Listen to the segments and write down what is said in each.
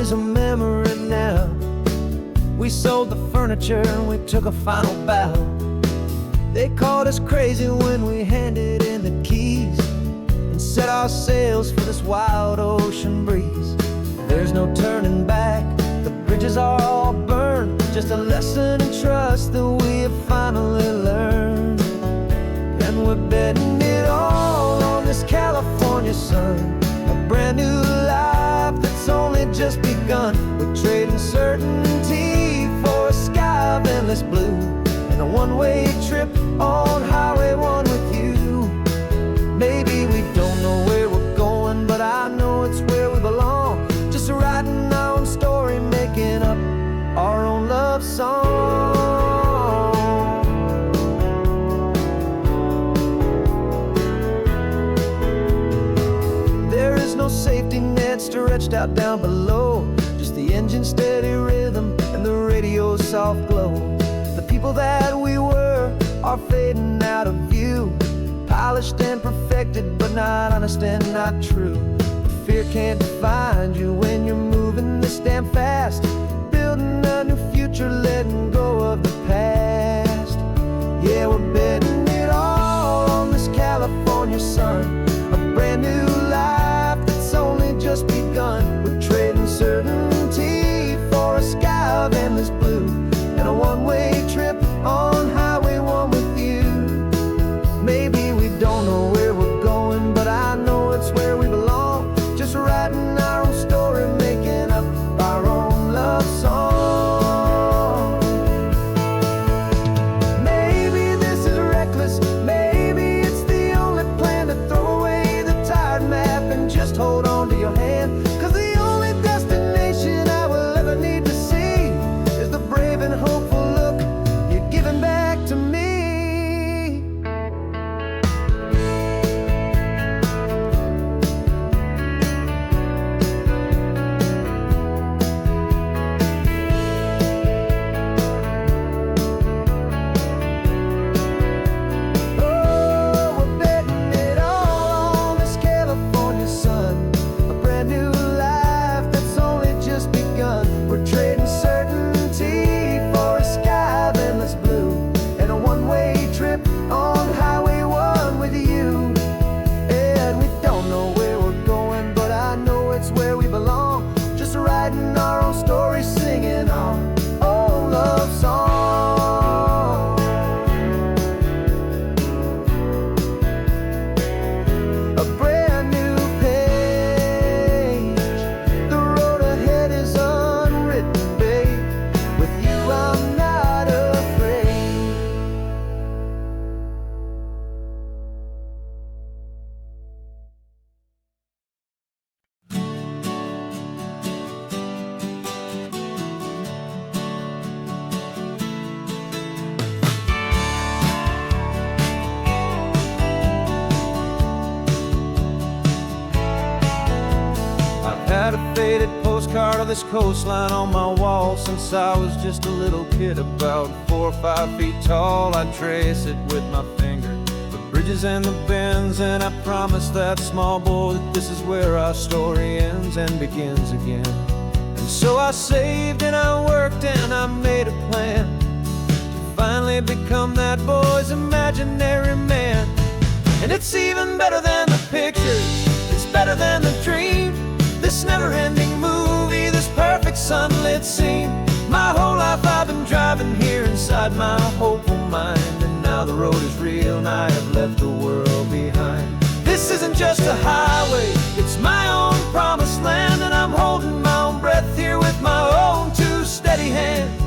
is a memory now. We sold the furniture and we took a final bow. They called us crazy when we handed in the keys and set our sails for this wild ocean breeze. There's no turning back, the bridges are all burned. Just a lesson in trust that we have finally learned. And we're betting it all on this California sun, a brand new life that's only just begun. We're trading certainty for a sky of endless blue, and a one-way trip on Highway 1 with you. Maybe we don't know where we're going, but I know it's where we belong. Just writing our own story, making up our own love song. There is no safety net stretched out down below, just the engine's steady rhythm and the radio's soft glow. The people that we were are fading out of view, polished and perfected, but not honest and not true. Fear can't define you when you're moving this damn fast, building a new future, letting go of the past. Yeah, we're betting it all on this California sun, a brand new life that's only just begun. We're trading certainty for a sky of endless blue, and a one-way trip on Highway 1 with you. Maybe we don't know where we're going, but I know it's where we belong. Just writing our own story, making up our own love song. Maybe this is reckless, maybe it's the only plan to throw away the tired map and just hold on to your hand. 'Cause the only destination I will ever need to see is the brave and hopeful look you're giving back to me. Had a faded postcard of this coastline on my wall since I was just a little kid, about 4 or 5 feet tall. I trace it with my finger, the bridges and the bends, and I promised that small boy that this is where our story ends and begins again. And so I saved and I worked and I made a plan to finally become that boy's imaginary man. And it's even better than the pictures, it's better than the dream, this never-ending movie, this perfect sunlit scene. My whole life I've been driving here inside my hopeful mind, and now the road is real and I have left the world behind. This isn't just a highway, it's my own promised land, and I'm holding my own breath here with my own two steady hands.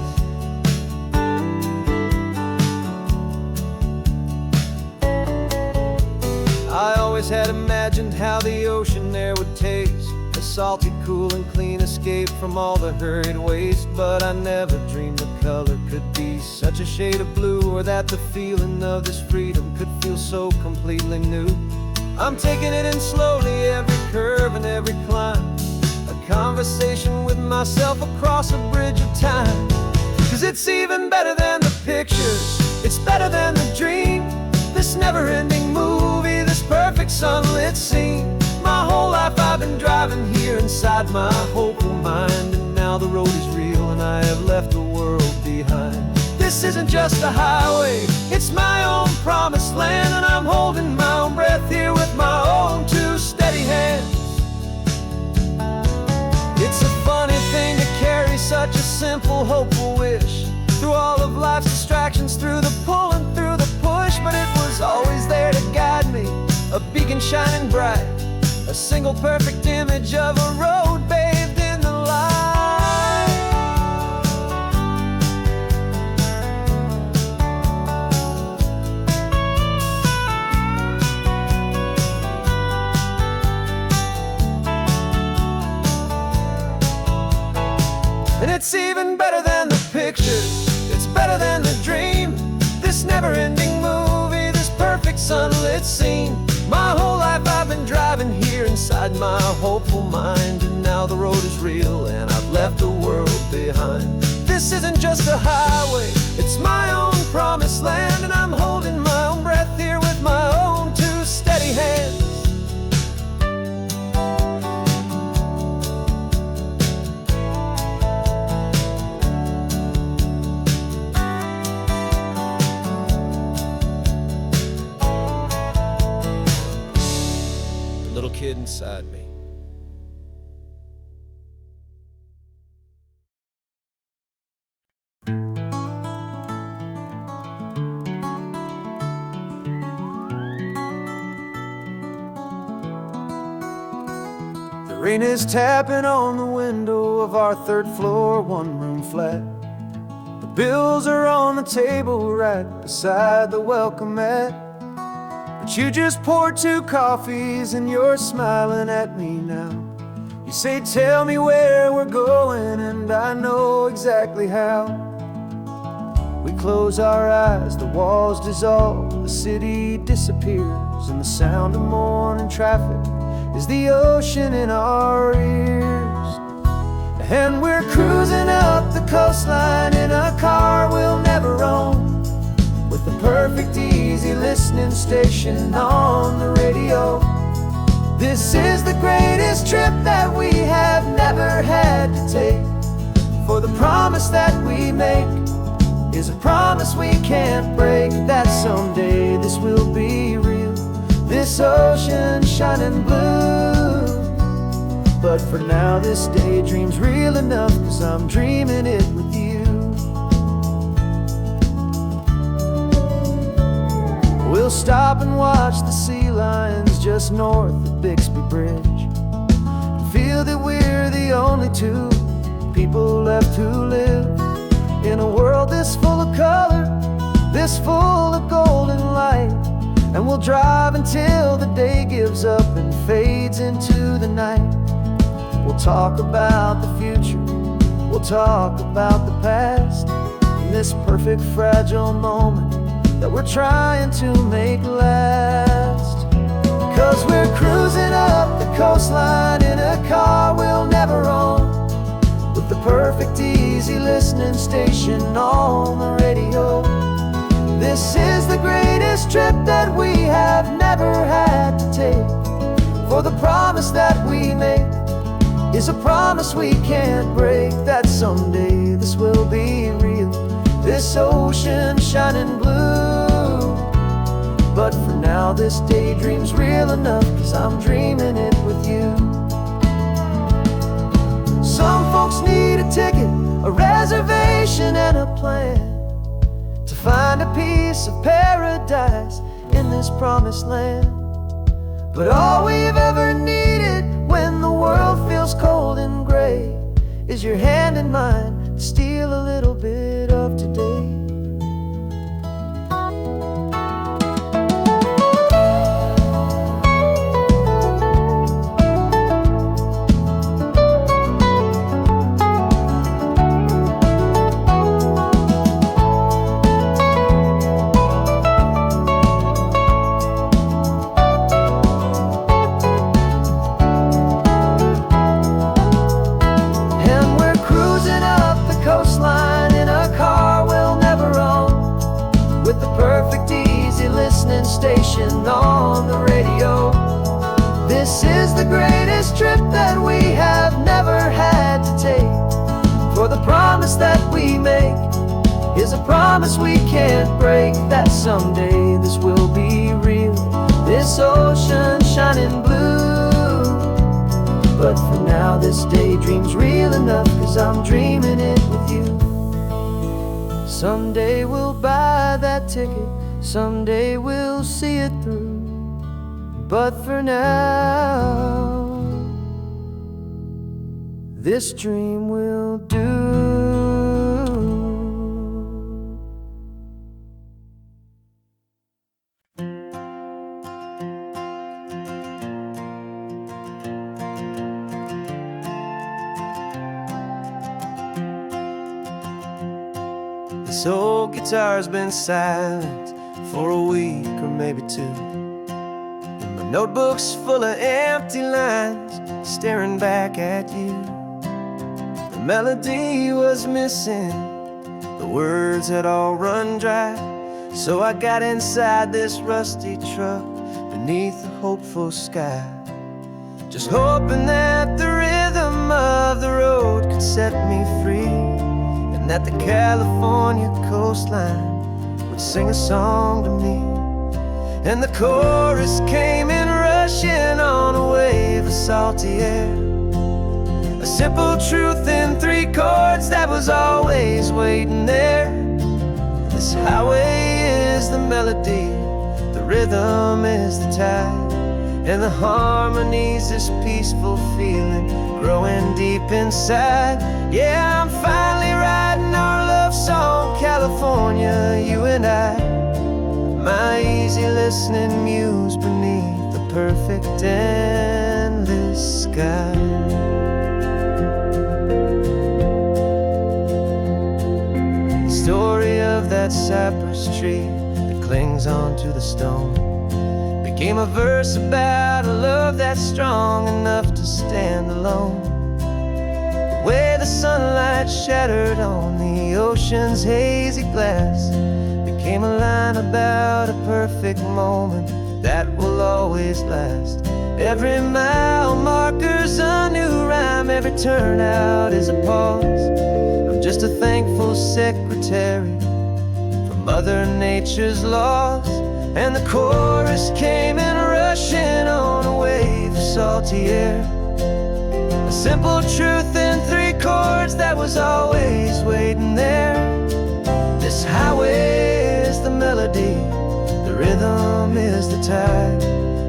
I always had imagined how the ocean there would taste, a salty, cool and clean escape from all the hurried waste. But I never dreamed the color could be such a shade of blue, or that the feeling of this freedom could feel so completely new. I'm taking it in slowly, every curve and every climb, a conversation with myself across a bridge of time. 'Cause it's even better than the pictures, it's better than the dream, this never-ending movie, this perfect sunlit scene. My whole life I've been driving here inside inside my hopeful mind, and now the road is real and I have left the world behind. This isn't just a highway, it's my own promised land, and I'm holding my own breath here with my own two steady hands. It's a funny thing to carry such a simple, hopeful wish through all of life's distractions, through the pull and through the push, but it was always there to guide me, a beacon shining bright, a single perfect image of a road bathed in the light. And it's even better than the pictures, it's better than the dream, this never-ending movie, this perfect sunlit scene. My whole life I've been driving here inside my hopeful mind, and now the road is real and I've left the world behind. This isn't just a highway, it's my own promised land, and I'm holding my own breath here with my own two steady hands. Little kid inside me. The rain is tapping on the window of our third floor, one-room flat. The bills are on the table right beside the welcome mat. But you just poured 2 coffees and you're smiling at me now. You say, tell me where we're going, and I know exactly how. We close our eyes, the walls dissolve, the city disappears, and the sound of morning traffic is the ocean in our ears. And we're cruising up the coastline in a car we'll never own, with the perfect easy listening station on the radio. This is the greatest trip that we have never had to take, for the promise that we make is a promise we can't break, that someday this will be real, this ocean shining blue. But for now this daydream's real enough, 'cause I'm dreaming it with you. We'll stop and watch the sea lions just north of Bixby Bridge, and feel that we're the only 2 people left who live in a world this full of color, this full of golden light. And we'll drive until the day gives up and fades into the night. We'll talk about the future, we'll talk about the past, in this perfect fragile moment that we're trying to make last. 'Cause we're cruising up the coastline in a car we'll never own, with the perfect easy listening station on the radio. This is the greatest trip that we have never had to take, for the promise that we make is a promise we can't break, that someday this will be real, this ocean shining blue. But for now this daydream's real enough, 'cause I'm dreaming it with you. Some folks need a ticket, a reservation and a plan, to find a piece of paradise in this promised land. But all we've ever needed when the world feels cold and gray is your hand in mine to steal a little bit of today. Coast the greatest trip that we have never had to take. For the promise that we make is a promise we can't break, that someday this will be real, this ocean shining blue. But for now this daydream's real enough, 'cause I'm dreaming it with you. Someday we'll buy that ticket, someday we'll see it through. But for now, this dream will do. This old guitar's been silent for a week or maybe two. And my notebook's full of empty lines staring back at you. The melody was missing, the words had all run dry. So I got inside this rusty truck beneath a hopeful sky, just hoping that the rhythm of the road could set me free, and that the California coastline would sing a song to me. And the chorus came in rushing on a wave of salty air, a simple truth in 3 chords that was always waiting there. This highway is the melody, the rhythm is the tide, and the harmony's this peaceful feeling growing deep inside. Yeah, I'm finally writing our love song, California, you and I. My easy listening muse beneath the perfect endless sky. The story of that cypress tree that clings onto the stone became a verse about a love that's strong enough to stand alone. The way the sunlight shattered on the ocean's hazy glass became a line about a perfect moment that will always last. Every mile marker's a new rhyme, every turnout is a pause. I'm just a thankful secretary for Mother Nature's laws. And the chorus came in rushing on a wave of salty air, a simple truth in 3 chords that was always waiting there. This highway is the melody, the rhythm is the tide,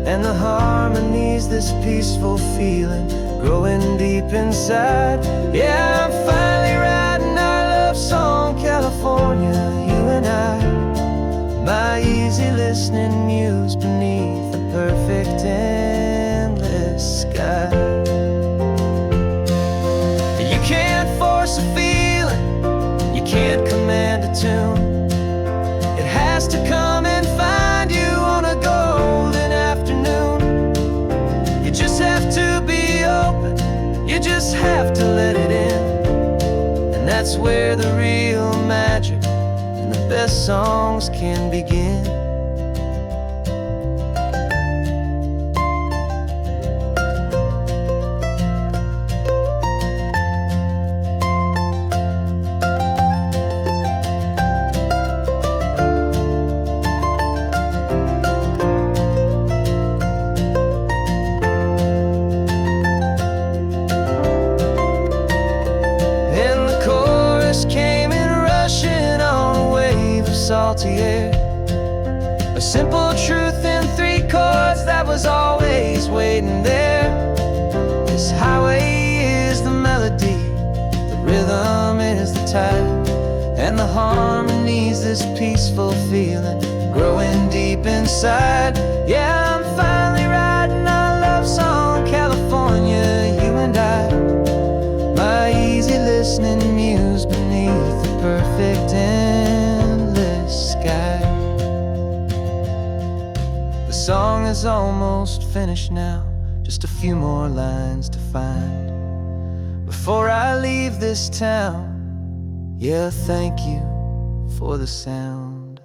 and the harmony's this peaceful feeling growing deep inside. Yeah, I'm finally writing our love song, California, you and I. My easy listening muse beneath the perfect endless sky. You can't force a feeling, you can't command a tune. It has to come and find you on a golden afternoon. You just have to be open, you just have to let it in. And that's where the real magic, the best songs can begin. And the chorus came in rushing on a wave of salty air, a simple truth in 3 chords that was always waiting there. This highway is the melody, the rhythm is the tide, and the harmony's this peaceful feeling growing deep inside. Yeah, I'm finally writing our love song, California, you and I. My easy listening muse beneath the perfect endless sky. The song is almost finished now, just a few more lines to find before I leave this town. Yeah, thank you for the sound.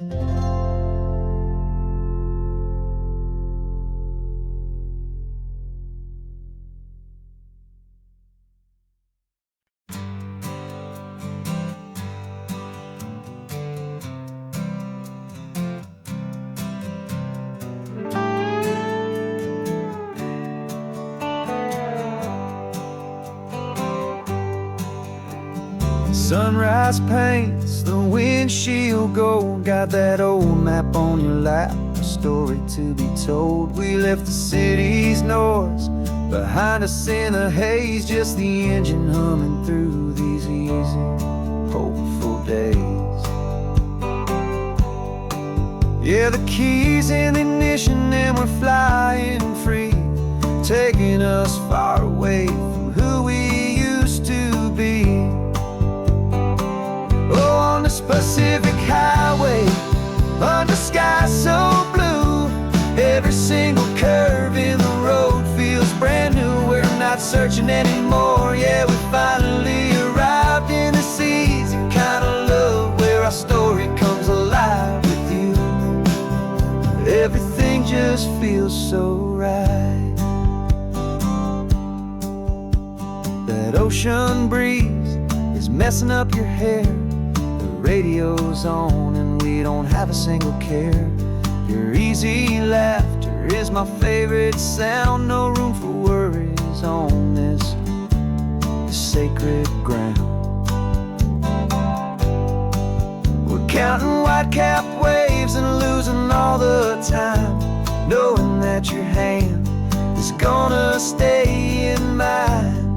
Sunrise paints the windshield gold. Got that old map on your lap, a story to be told. We left the city's noise behind us in the haze, just the engine humming through these easy, hopeful days. Yeah, the keys in the ignition and we're flying free, taking us far away from who we used to be. Oh, on this Pacific highway, under skies so blue, every single curve in the road feels brand new. We're not searching anymore, yeah, we finally arrived in this easy kind of love where our story comes alive with you. Everything just feels so right. That ocean breeze is messing up your hair, the radio's on and we don't have a single care. Your easy laughter is my favorite sound, no room for worries on this sacred ground. We're counting white-capped waves and losing all the time, knowing that your hand is gonna stay in mine.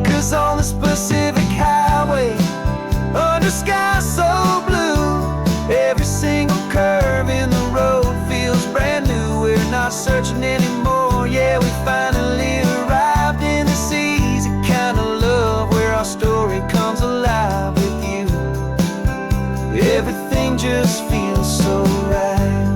'Cause on this Pacific highway, under skies so blue, every single curve in the road feels brand new. We're not searching anymore, yeah, we finally arrived in this easy kind of love where our story comes alive with you. Everything just feels so right.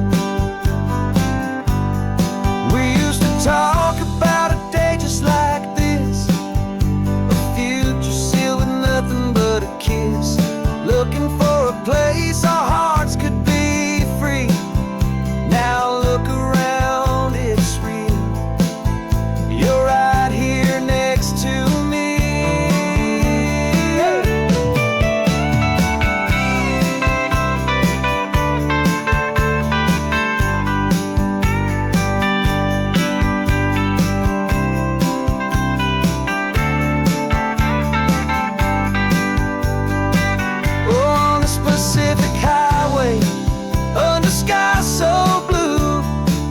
We used to talk about a day just like this, a future sealed with nothing but a kiss, looking for a place our hearts could be free. Now look around, it's real. You're right here next to me. On this Pacific highway, under skies so blue,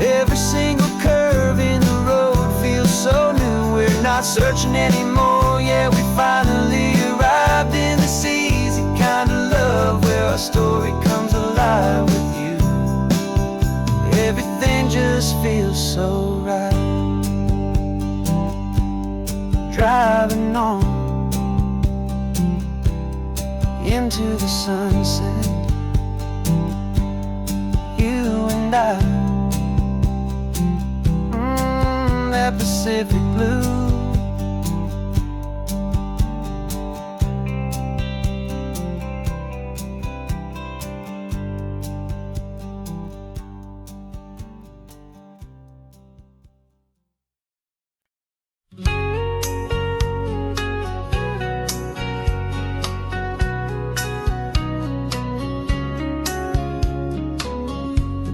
every single curve in the road feels so new. We're not searching anymore, yeah, we finally arrived in this easy kind of love where our story comes alive with you. Everything just feels so right. Driving on into the sunset, you and I, that Pacific blue.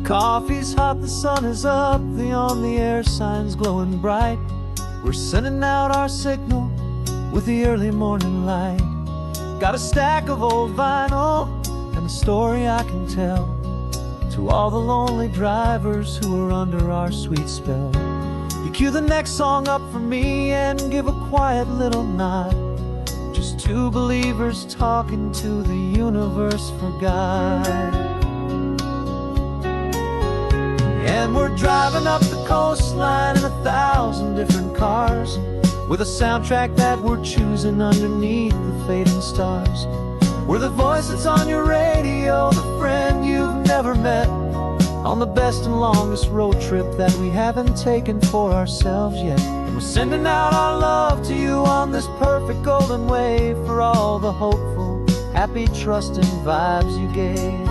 Coffee's hot, the sun is up, the on-the-air sign's glowing bright. We're sending out our signal with the early morning light. Got a stack of old vinyl and a story I can tell to all the lonely drivers who are under our sweet spell. You cue the next song up for me and give a quiet little nod. Just two believers talking to the universe for God. And we're driving up the coastline in 1,000 different cars, with a soundtrack that we're choosing underneath the fading stars. We're the voice that's on your radio, the friend you've never met, on the best and longest road trip that we haven't taken for ourselves yet. And we're sending out our love to you on this perfect golden wave for all the hopeful, happy, trusting vibes you gave.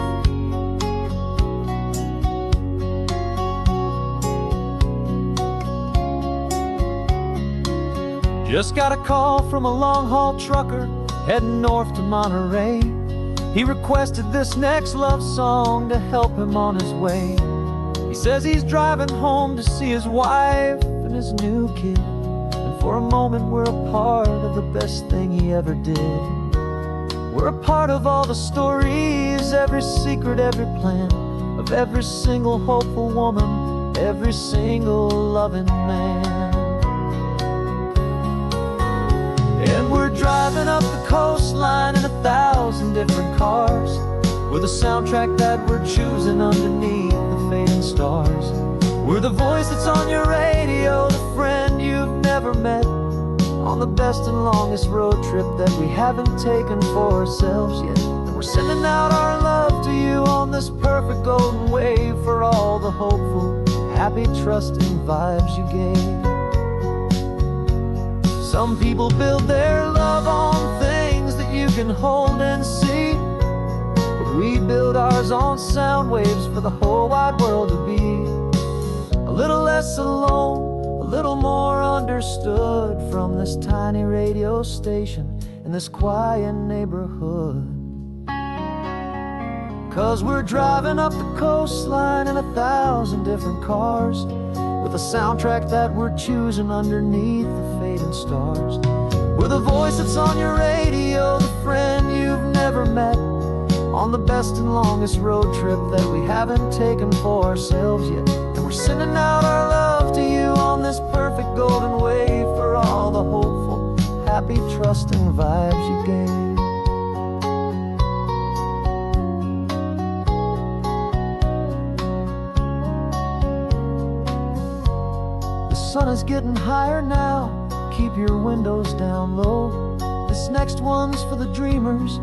Just got a call from a long-haul trucker heading north to Monterey. He requested this next love song to help him on his way. He says he's driving home to see his wife and his new kid. And for a moment we're a part of the best thing he ever did. We're a part of all the stories, every secret, every plan, of every single hopeful woman, every single loving man. And we're driving up the coastline in 1,000 different cars. We're the soundtrack that we're choosing underneath the fading stars. We're the voice that's on your radio, the friend you've never met, on the best and longest road trip that we haven't taken for ourselves yet. And we're sending out our love to you on this perfect golden wave, for all the hopeful, happy, trusting vibes you gave. Some people build their love on things that you can hold and see, but we build ours on sound waves for the whole wide world to be a little less alone, a little more understood, from this tiny radio station in this quiet neighborhood. 'Cause we're driving up the coastline in 1,000 different cars, with a soundtrack that we're choosing underneath the fading stars. We're the voice that's on your radio, the friend you've never met, on the best and longest road trip that we haven't taken for ourselves yet. And we're sending out our love to you on this perfect golden wave, for all the hopeful, happy, trusting vibes you gave. The sun is getting higher now, keep your windows down low. This next one's for the dreamers,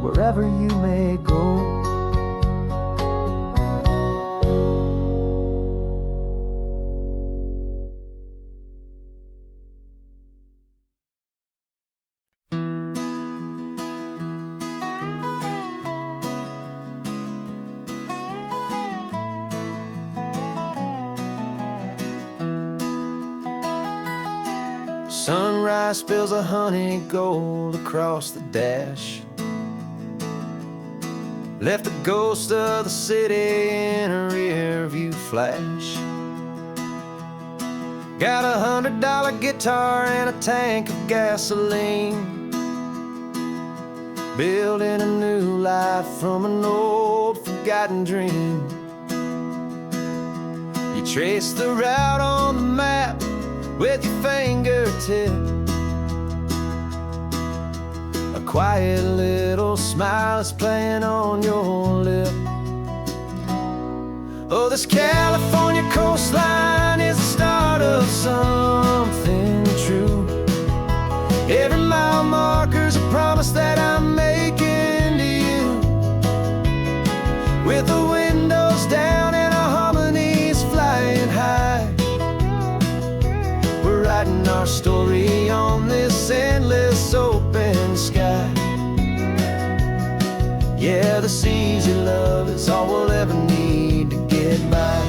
wherever you may go. Sunrise spills a honey gold across the dash, left the ghost of the city in a rear view flash. Got a $100 guitar and a tank of gasoline, building a new life from an old forgotten dream. You trace the route on the map with your fingertip, a quiet little smile is playing on your lip. Oh, this California coastline is the start of something true. Every mile marker's a promise that I'm making to you, with the windows down and our harmonies flying high. We're writing our story on this endless open sky. Yeah, this easy love is all we'll ever need to get by.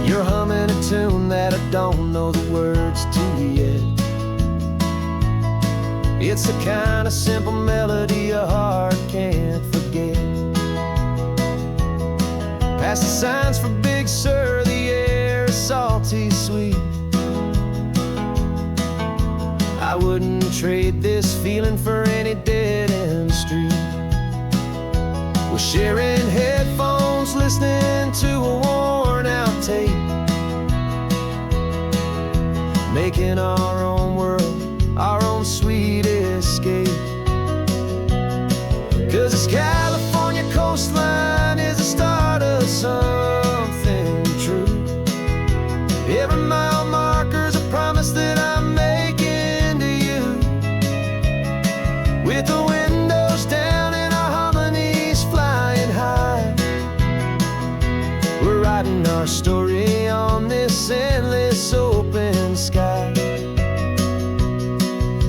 You're humming a tune that I don't know the words to yet. It's the kind of simple melody your heart can't forget. Past the signs for Big Sur, the air is salty sweet. I wouldn't trade this feeling for any dead-end street. We're sharing headphones, listening to a worn-out tape, making our own world, our own sweet escape. 'Cause this California coastline is the start of something true. Every mile marker's a promise that I'm making to you, with the windows down and our harmonies flying high. We're writing our story on this endless open sky.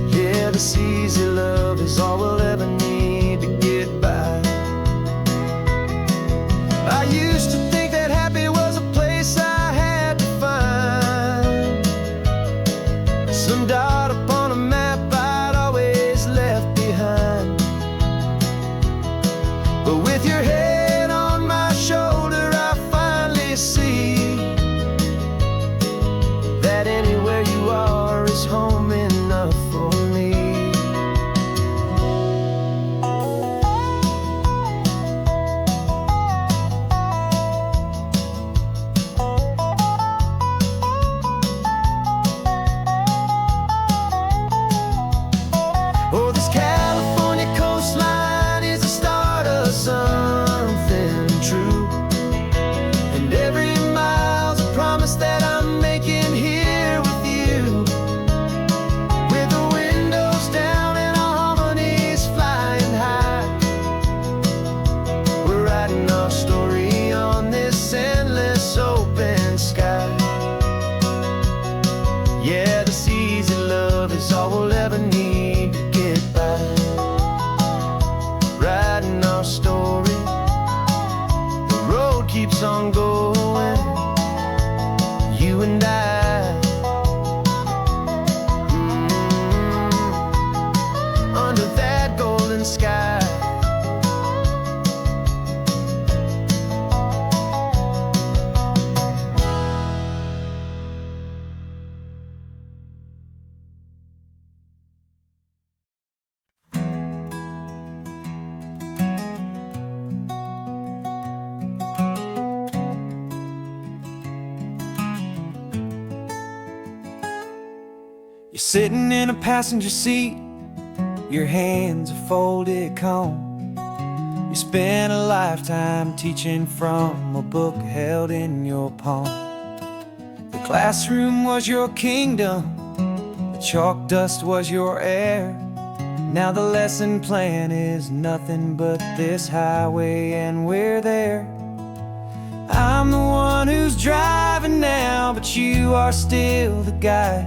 Yeah, this easy love is all we'll ever need to get by. I used to think that happy was a place I had to find, some dot upon a map I'd always left behind. But with your head on my shoulder, I finally see that that anywhere you are is home enough for me. Oh, this California coastline is the start of something true, and every mile's a promise that I'm making here with you. With the windows down and our harmonies flying high, we're writing our story on this endless open sky. Yeah, this easy love is all we'll ever need to get by. Writing our story, the road keeps on going, you and I. Under that golden sky. You're sitting in a passenger seat, your hands are folded calm. You spent a lifetime teaching from a book held in your palm. The classroom was your kingdom, the chalk dust was your air. Now the lesson plan is nothing but this highway, and we're there. I'm the one who's driving now, but you are still the guide,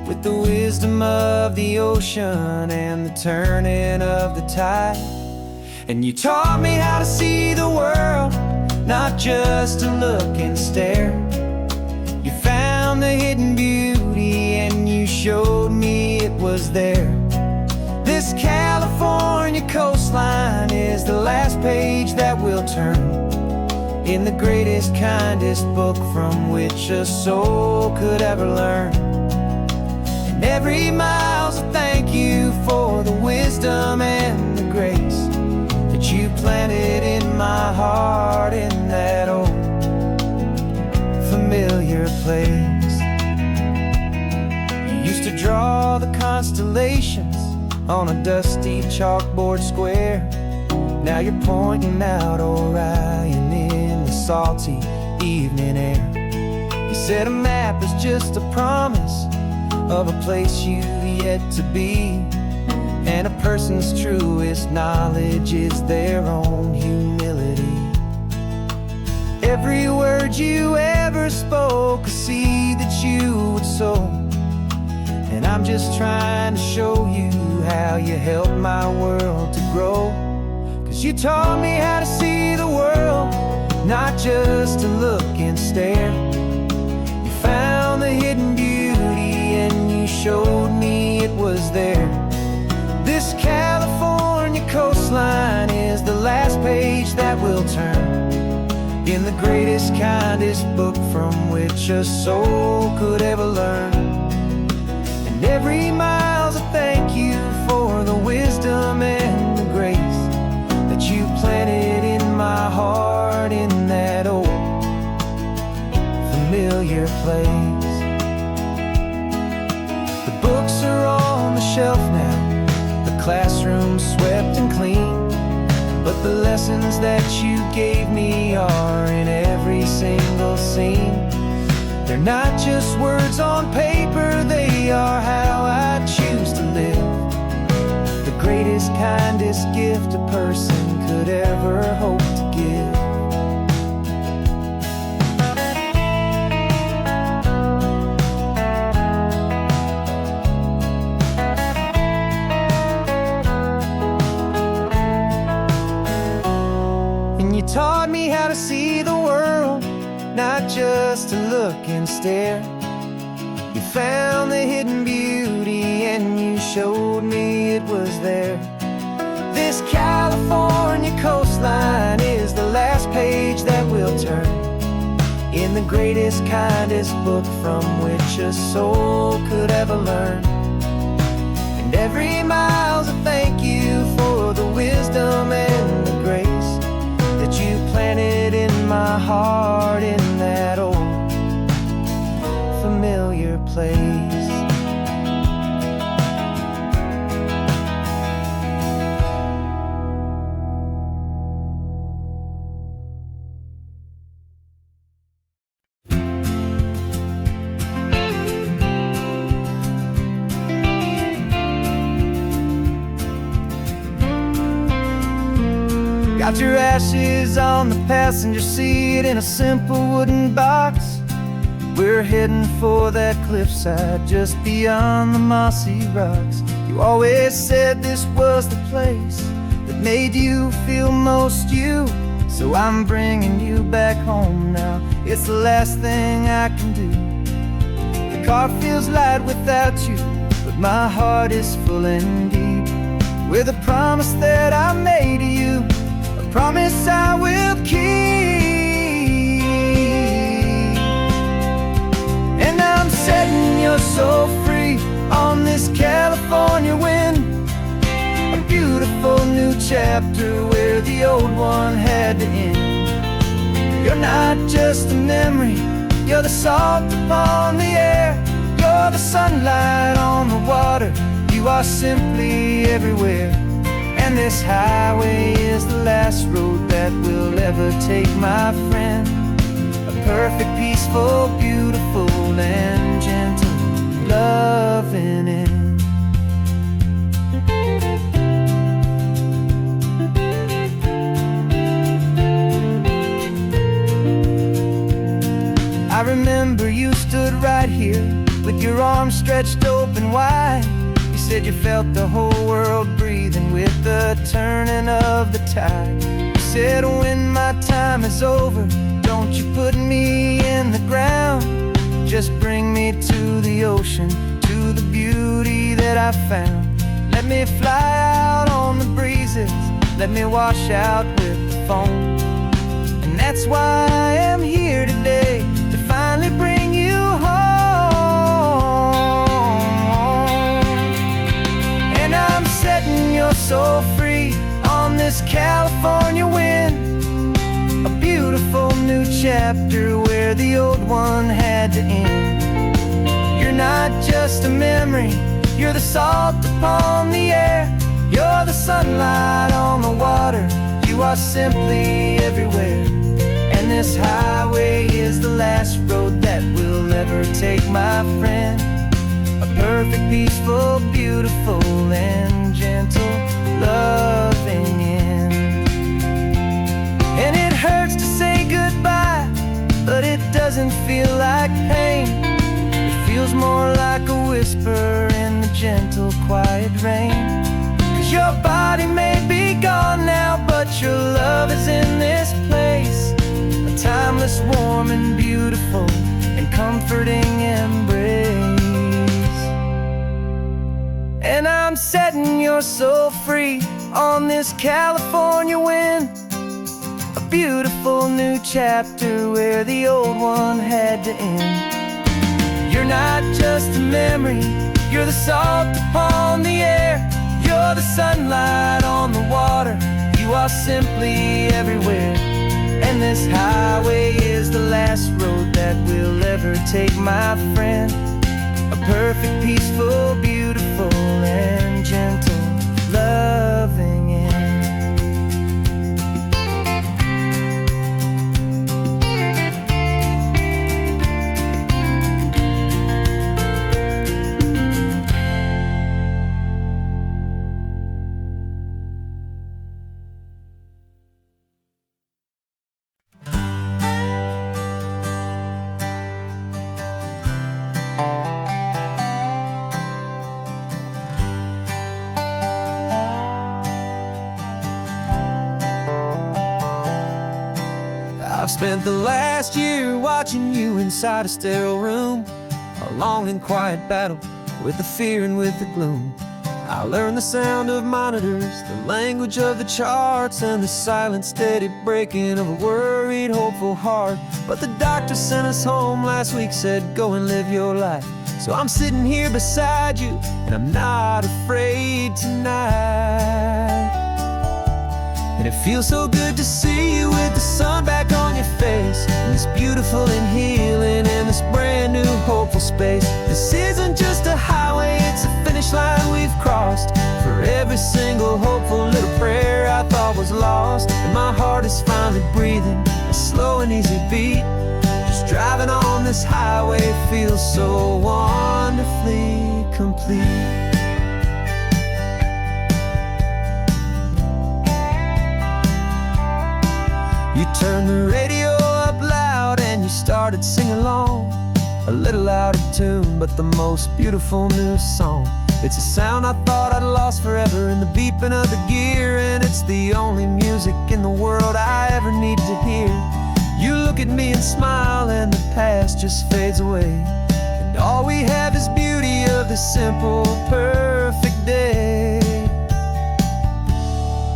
with the wisdom of the ocean and the turning of the tide. And you taught me how to see the world, not just to look and stare. You found the hidden beauty and you showed me it was there. This California coastline is the last page that we'll turn in the greatest, kindest book from which a soul could ever learn. Every mile's a thank you for the wisdom and the grace that you planted in my heart in that old familiar place. You used to draw the constellations on a dusty chalkboard square. Now you're pointing out Orion in the salty evening air. You said a map is just a promise of a place you've yet to be, and a person's truest knowledge is their own humility. Every word you ever spoke, a seed that you would sow, and I'm just trying to show you how you helped my world to grow. 'Cause you taught me how to see the world, not just to look and stare. You found the hidden beauty and you showed me it was there. This California coastline is the last page that we'll turn in the greatest, kindest book from which a soul could ever learn. And every mile's a thank you for the wisdom and the grace that you planted in my heart in that old familiar place. The books are on the shelf now, the classroom swept and clean, but the lessons that you gave me are in every single scene. They're not just words on paper, they are how I choose to live. The greatest, kindest gift a person could ever hope to give. You taught me how to see the world, not just to look and stare. You found the hidden beauty and you showed me it was there. This California coastline is the last page that we'll turn in in the greatest, kindest book from which a soul could ever learn. And every mile's a thank you for the wisdom and the grace that you planted in my heart in that old familiar place. Got your ashes on the passenger seat in a simple wooden box. We're heading for that cliffside just beyond the mossy rocks. You always said this was the place that made you feel most you. So I'm bringing you back home now. It's the last thing I can do. The car feels light without you, but my heart is full and deep with a promise that I made to you, a promise I will keep. And I'm setting your soul free on this California wind, a beautiful new chapter where the old one had to end. You're not just a memory, you're the salt upon the air, you're the sunlight on the water, you are simply everywhere. And this highway is the last road that we'll ever take, my friend. A perfect, peaceful, beautiful, and gentle loving end. I remember you stood right here with your arms stretched open wide. You said you felt the whole world breathing with the turning of the tide. You said when my time is over, don't you put me in the ground, just bring me to the ocean, to the beauty that I found. Let me fly out on the breezes, let me wash out with the foam. And that's why I am here today, to finally bring you home. And I'm setting your soul free on this California wind, a beautiful new chapter where the old one had to end. You're not just a memory, you're the salt upon the air, you're the sunlight on the water, you are simply everywhere. And this highway is the last road that we'll ever take, my friend. A perfect, peaceful, beautiful, and gentle loving end. And it hurts to say goodbye, but it doesn't feel like pain. It feels more like a whisper in the gentle, quiet rain. 'Cause your body may be gone now, but your love is in this place, a timeless, warm, and beautiful, and comforting embrace. And I'm setting your soul free on this California wind, a beautiful new chapter where the old one had to end. You're not just a memory, you're the salt upon the air, you're the sunlight on the water, you are simply everywhere. And this highway is the last road that we'll ever take, my friend. A perfect, peaceful, beautiful, and gentle loving end. I've spent the last year watching you inside a sterile room, a long and quiet battle with the fear and with the gloom. I learned the sound of monitors, the language of the charts, and the silent, steady breaking of a worried, hopeful heart. But the doctor sent us home last week, said, go and live your life. So I'm sitting here beside you, and I'm not afraid tonight. And it feels so good to see you with the sun back on your face, and this beautiful and healing in this brand new hopeful space. This isn't just a highway, it's a finish line we've crossed. For every single hopeful little prayer I thought was lost, and my heart is finally breathing a slow and easy beat. Just driving on this highway feels so wonderfully complete. You turned the radio up loud and you started singing along, a little out of tune, but the most beautiful new song. It's a sound I thought I'd lost forever in the beeping of the gear, and it's the only music in the world I ever need to hear. You look at me and smile, and the past just fades away, and all we have is beauty of this simple, perfect day.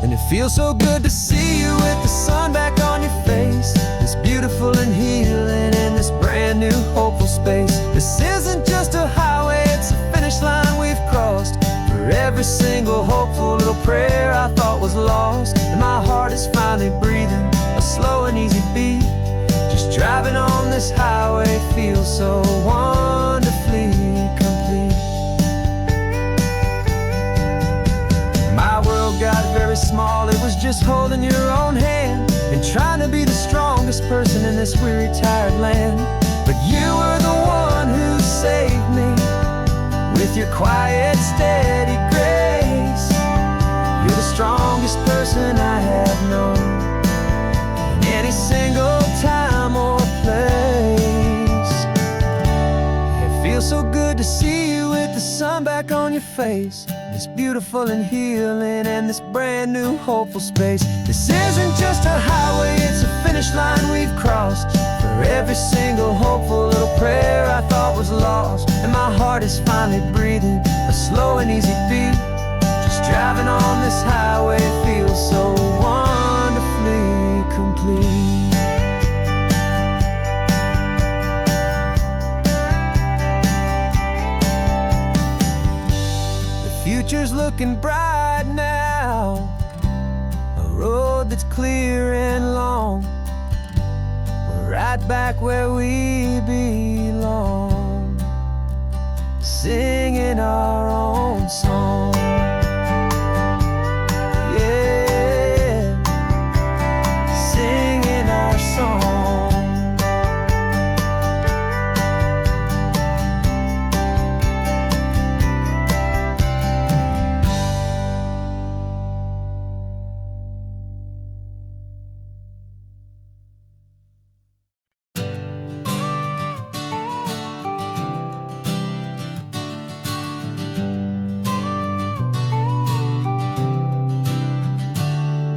And it feels so good to see you with the sun back on your face, this beautiful and healing in this brand new hopeful space. This isn't just a highway, it's a finish line we've crossed. For every single hopeful little prayer I thought was lost, and my heart is finally breathing a slow and easy beat. Just driving on this highway feels so wonderfully complete. My world got very small, it was just holding your own hand and trying to be the strongest person in this weary, tired land. But you were the one who saved me with your quiet, steady grace. You're the strongest person I have known in any single time or place. It feels so good to see you with the sun back on your face, this beautiful and healing and this brand new hopeful space. This isn't just a highway, it's a finish line we've crossed. For every single hopeful little prayer I thought was lost, and my heart is finally breathing a slow and easy beat. Just driving on this highway feels so wonderfully complete. Future's looking bright now, a road that's clear and long. We're right back where we belong, singing our own song. Yeah, singing our song.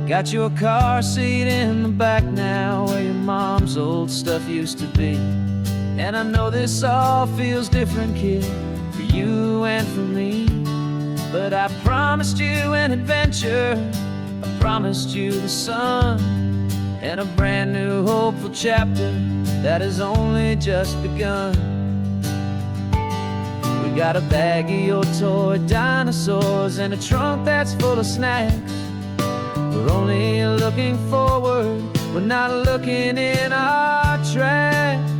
Got your car seat in the back now, where your mom's old stuff used to be. And I know this all feels different, kid, for you and for me. But I promised you an adventure, I promised you the sun, and a brand new hopeful chapter that has only just begun. We got a bag of your toy dinosaurs and a trunk that's full of snacks. We're only looking forward, we're not looking in our tracks.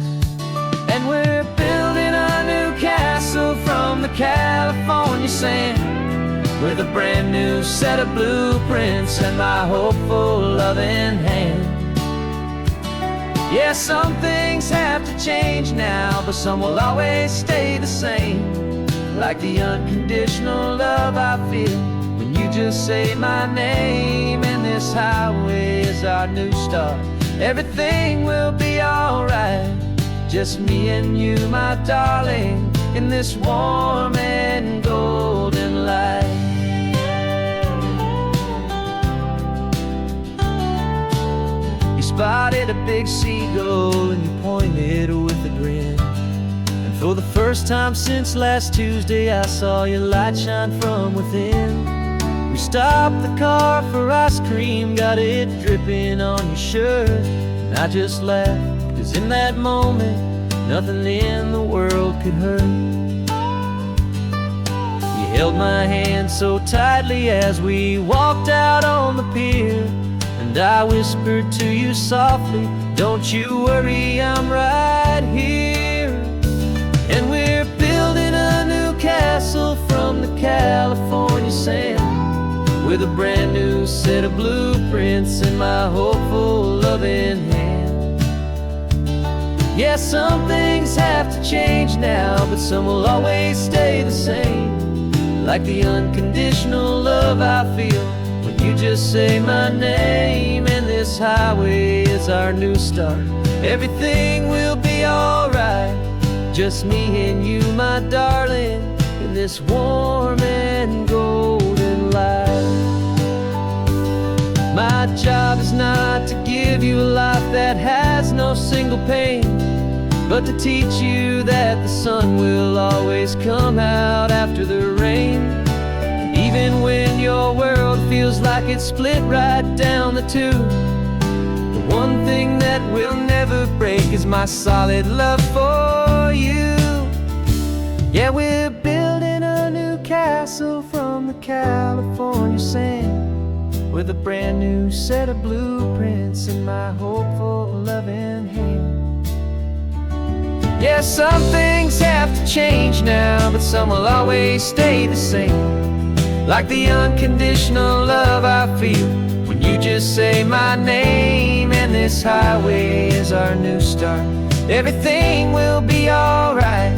And we're building a new castle from the California sand, with a brand new set of blueprints and my hopeful loving hand. Yeah, some things have to change now, but some will always stay the same. Like the unconditional love I feel when you just say my name. And this highway is our new start, everything will be alright. Just me and you, my darling, in this warm and golden light. You spotted a big seagull and you pointed with a grin, and for For the first time since last Tuesday, I saw your light shine from within. We stopped the car for ice cream, got it dripping on your shirt. And I just laughed, 'cause in that moment, nothing in the world could hurt. You held my hand so tightly as we walked out on the pier, and I whispered to you softly, "Don't you worry, I'm right here." And we're building a new castle from the California sand, with a brand new set of blueprints in my hopeful, loving hand. Yeah, some things have to change now, but some will always stay the same. Like the unconditional love I feel when you just say my name. And this highway is our new start. Everything will be alright, just me and you, my darling, in this warm and golden light. My job is not to give you a life that has no single pain, but to teach you that the sun will always come out after the rain. And even when your world feels like it's split right down the two, the one thing that will never break is my solid love for you. Yeah, we're building a new castle from the California sand, with a brand new set of blueprints in my hopeful, loving hand. Yeah, some things have to change now, but some will always stay the same. Like the unconditional love I feel when you just say my name. And this highway is our new start. Everything will be alright,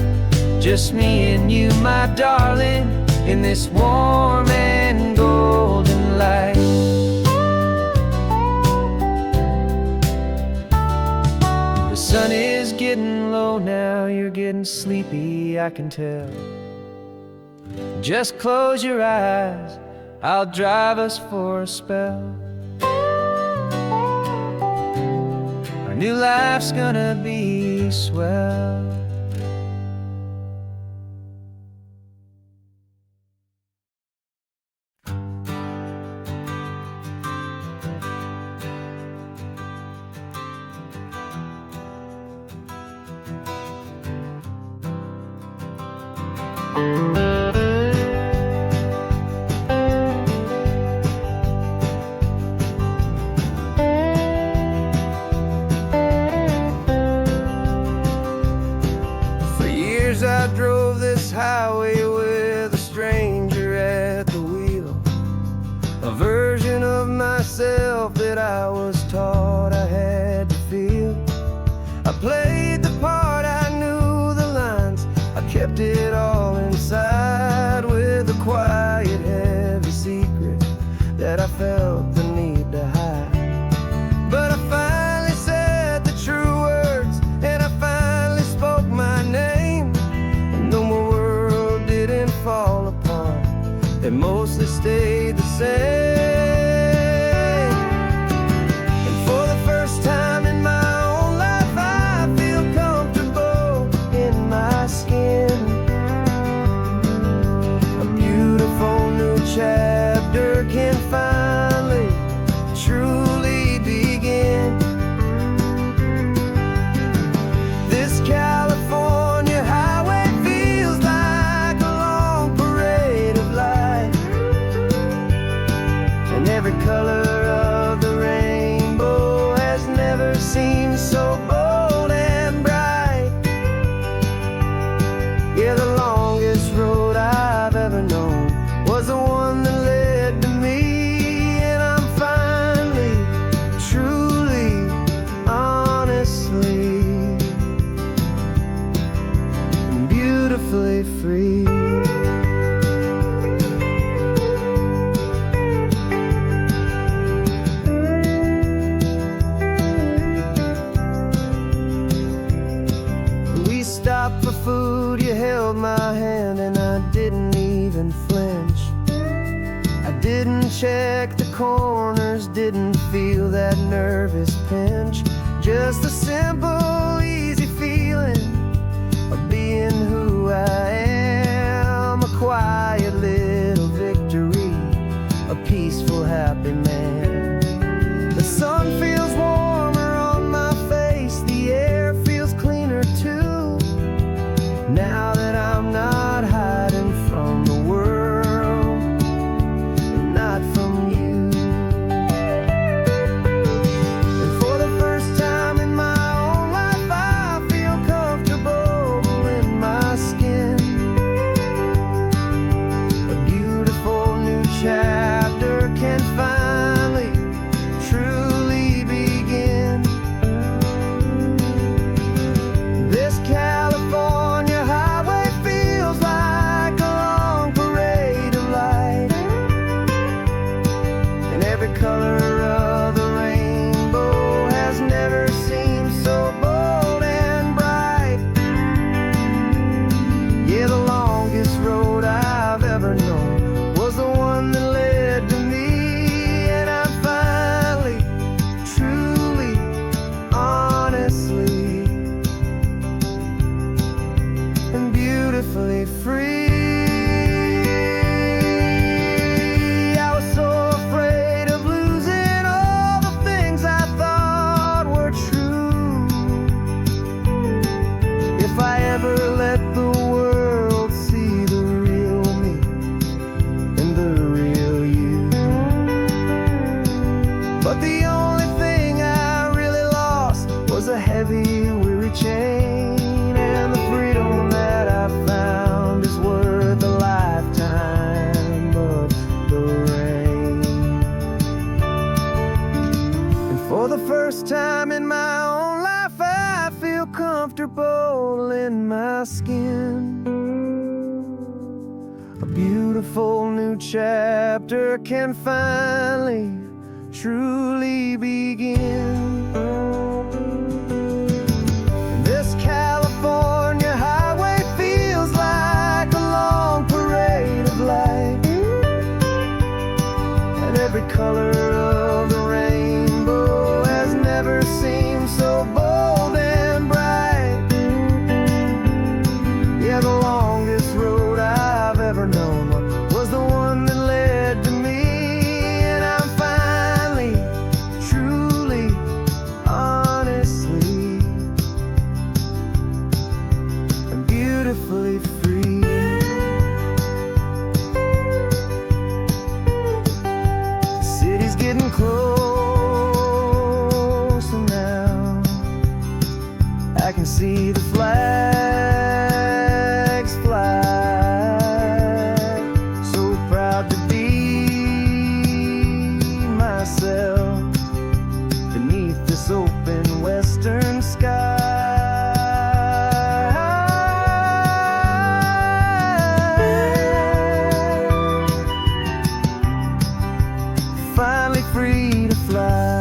just me and you, my darling, in this warm and golden light. The sun is getting low now, you're getting sleepy, I can tell. Just close your eyes, I'll drive us for a spell. Our new life's gonna be swell. For years I drove this highway with a stranger at the wheel, a version of myself that I was taught I had to feel. I played the part, I knew the lines, I kept it all inside, with a quiet, heavy secret that I felt the need to hide. But I finally said the true words, and I finally spoke my name. And though my world didn't fall apart, it mostly stayed the same. And for the first time in my own life, I feel comfortable in my skin. A beautiful new chapter can finally, truly begin. This California highway feels like a long parade of light, and every color of the rainbow has never seemed so bold and bright. Yeah, the longest road I've ever known was the one that led to me. And I'm finally, truly, honestly, and beautifully free. We stopped for food, you held my hand, and I didn't even flinch. I didn't check the corners, didn't feel that nervous pinch. Just a simple, easy feeling of being beautifully free. I was so afraid of losing all the things I thought were true. If I ever let the world see the real me and the real you. But the only thing I really lost was a heavy, weary chain. And the freedom that I found is worth a lifetime of the rain. And for the first time in my own life, I feel comfortable in my skin. A beautiful new chapter can finally truly begin. This California highway feels like a long parade of light, and every color of the rainbow has never seemed so bold and bright. Yeah, the longest road I've ever known was the one that led to me. And I'm finally, truly, honestly, I'm beautifully free. The city's getting closer now. I can see the flags fly. So proud to be myself beneath this open western sky. Finally free to fly.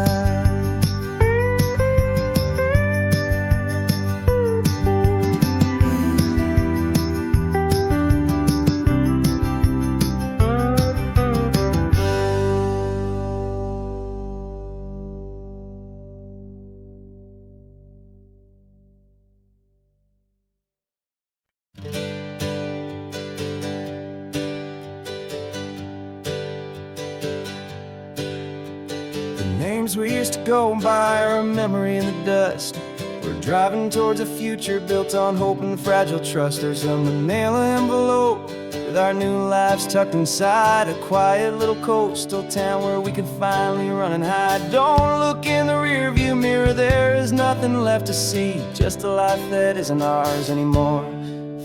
The names we used to go by are a memory in the dust. We're driving towards a future built on hope and fragile trust. There's a manila envelope with our new lives tucked inside, a quiet little coastal town where we can finally run and hide. Don't look in the rearview mirror, there is nothing left to see, just a life that isn't ours anymore,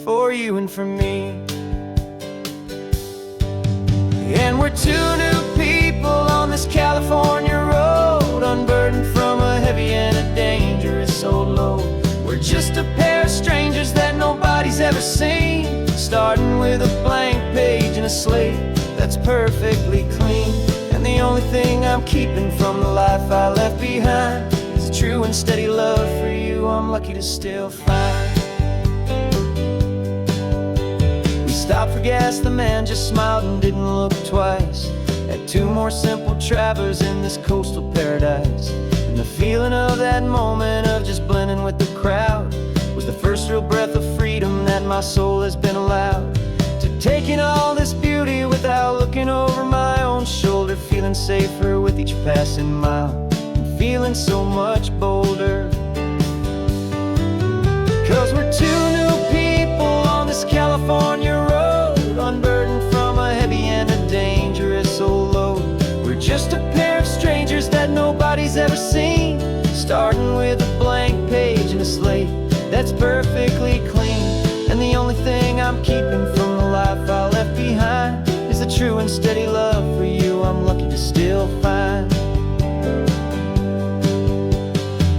for you and for me. And we're two new people on this California road, unburdened from a heavy and a dangerous old load. We're just a pair of strangers that nobody's ever seen, starting with a blank page and a slate that's perfectly clean. And the only thing I'm keeping from the life I left behind is a true and steady love for you I'm lucky to still find. We stopped for gas, the man just smiled and didn't look twice. Had two more simple travelers in this coastal paradise. And the feeling of that moment of just blending with the crowd was the first real breath of freedom that my soul has been allowed to take in all this beauty without looking over my own shoulder, feeling safer with each passing mile and feeling so much bolder. Cause we're two new people on this California road, unburdened from a heavy and a dangerous old load. We're just a pair of strangers that nobody's ever seen, starting with a blank page and a slate that's perfectly clean. And the only thing I'm keeping from the life I left behind is a true and steady love for you I'm lucky to still find.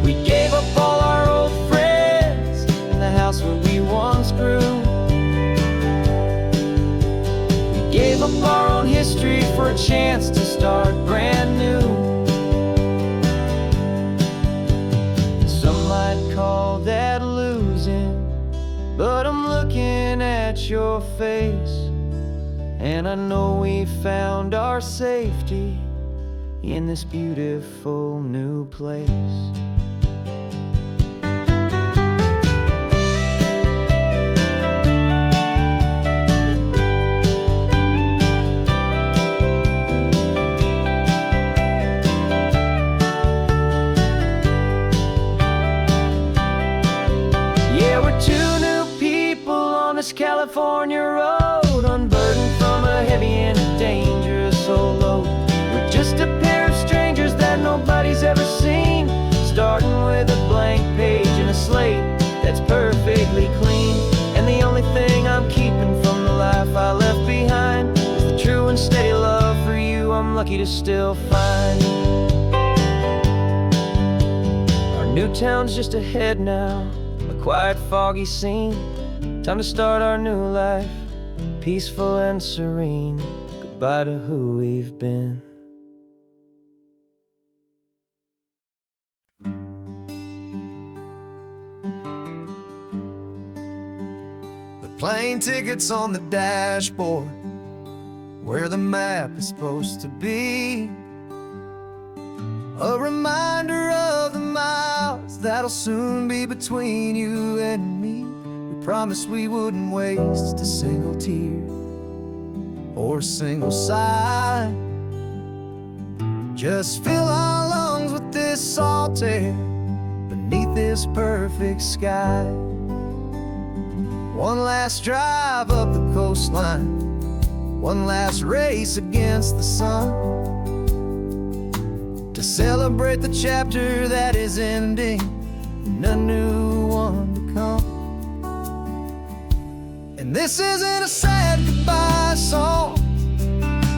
We gave up all our old friends and the house where we once grew. We gave up our own history for a chance to start brand new. Some might call that losing, but I'm looking at your face, and I know we found our safety in this beautiful new place. California road, unburdened from a heavy and a dangerous old load. We're just a pair of strangers that nobody's ever seen, starting with a blank page and a slate that's perfectly clean. And the only thing I'm keeping from the life I left behind is the true and steady love for you I'm lucky to still find. Our new town's just ahead now, a quiet, foggy scene. Time to start our new life, peaceful and serene. Goodbye to who we've been. The plane ticket's on the dashboard, where the map is supposed to be. A reminder of the miles that'll soon be between you and me. We promised we wouldn't waste a single tear or a single sigh. Just fill our lungs with this salt air beneath this perfect sky. One last drive up the coastline, one last race against the sun, to celebrate the chapter that is ending and a new one to come. And this isn't a sad goodbye song,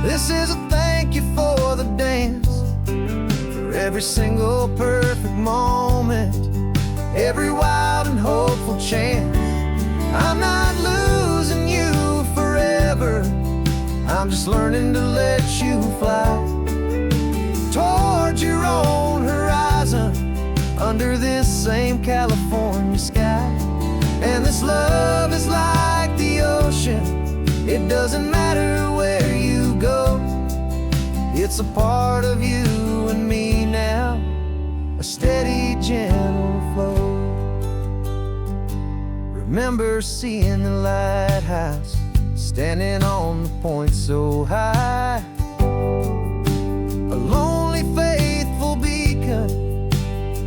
this is a thank you for the dance, for every single perfect moment, every wild and hopeful chance. I'm not losing you forever, I'm just learning to let you fly toward your own horizon, under this same California sky. And this love is like the ocean, it doesn't matter where you go, it's a part of you and me now, a steady, gentle flow. Remember seeing the lighthouse, standing on the point so high, a lonely, faithful beacon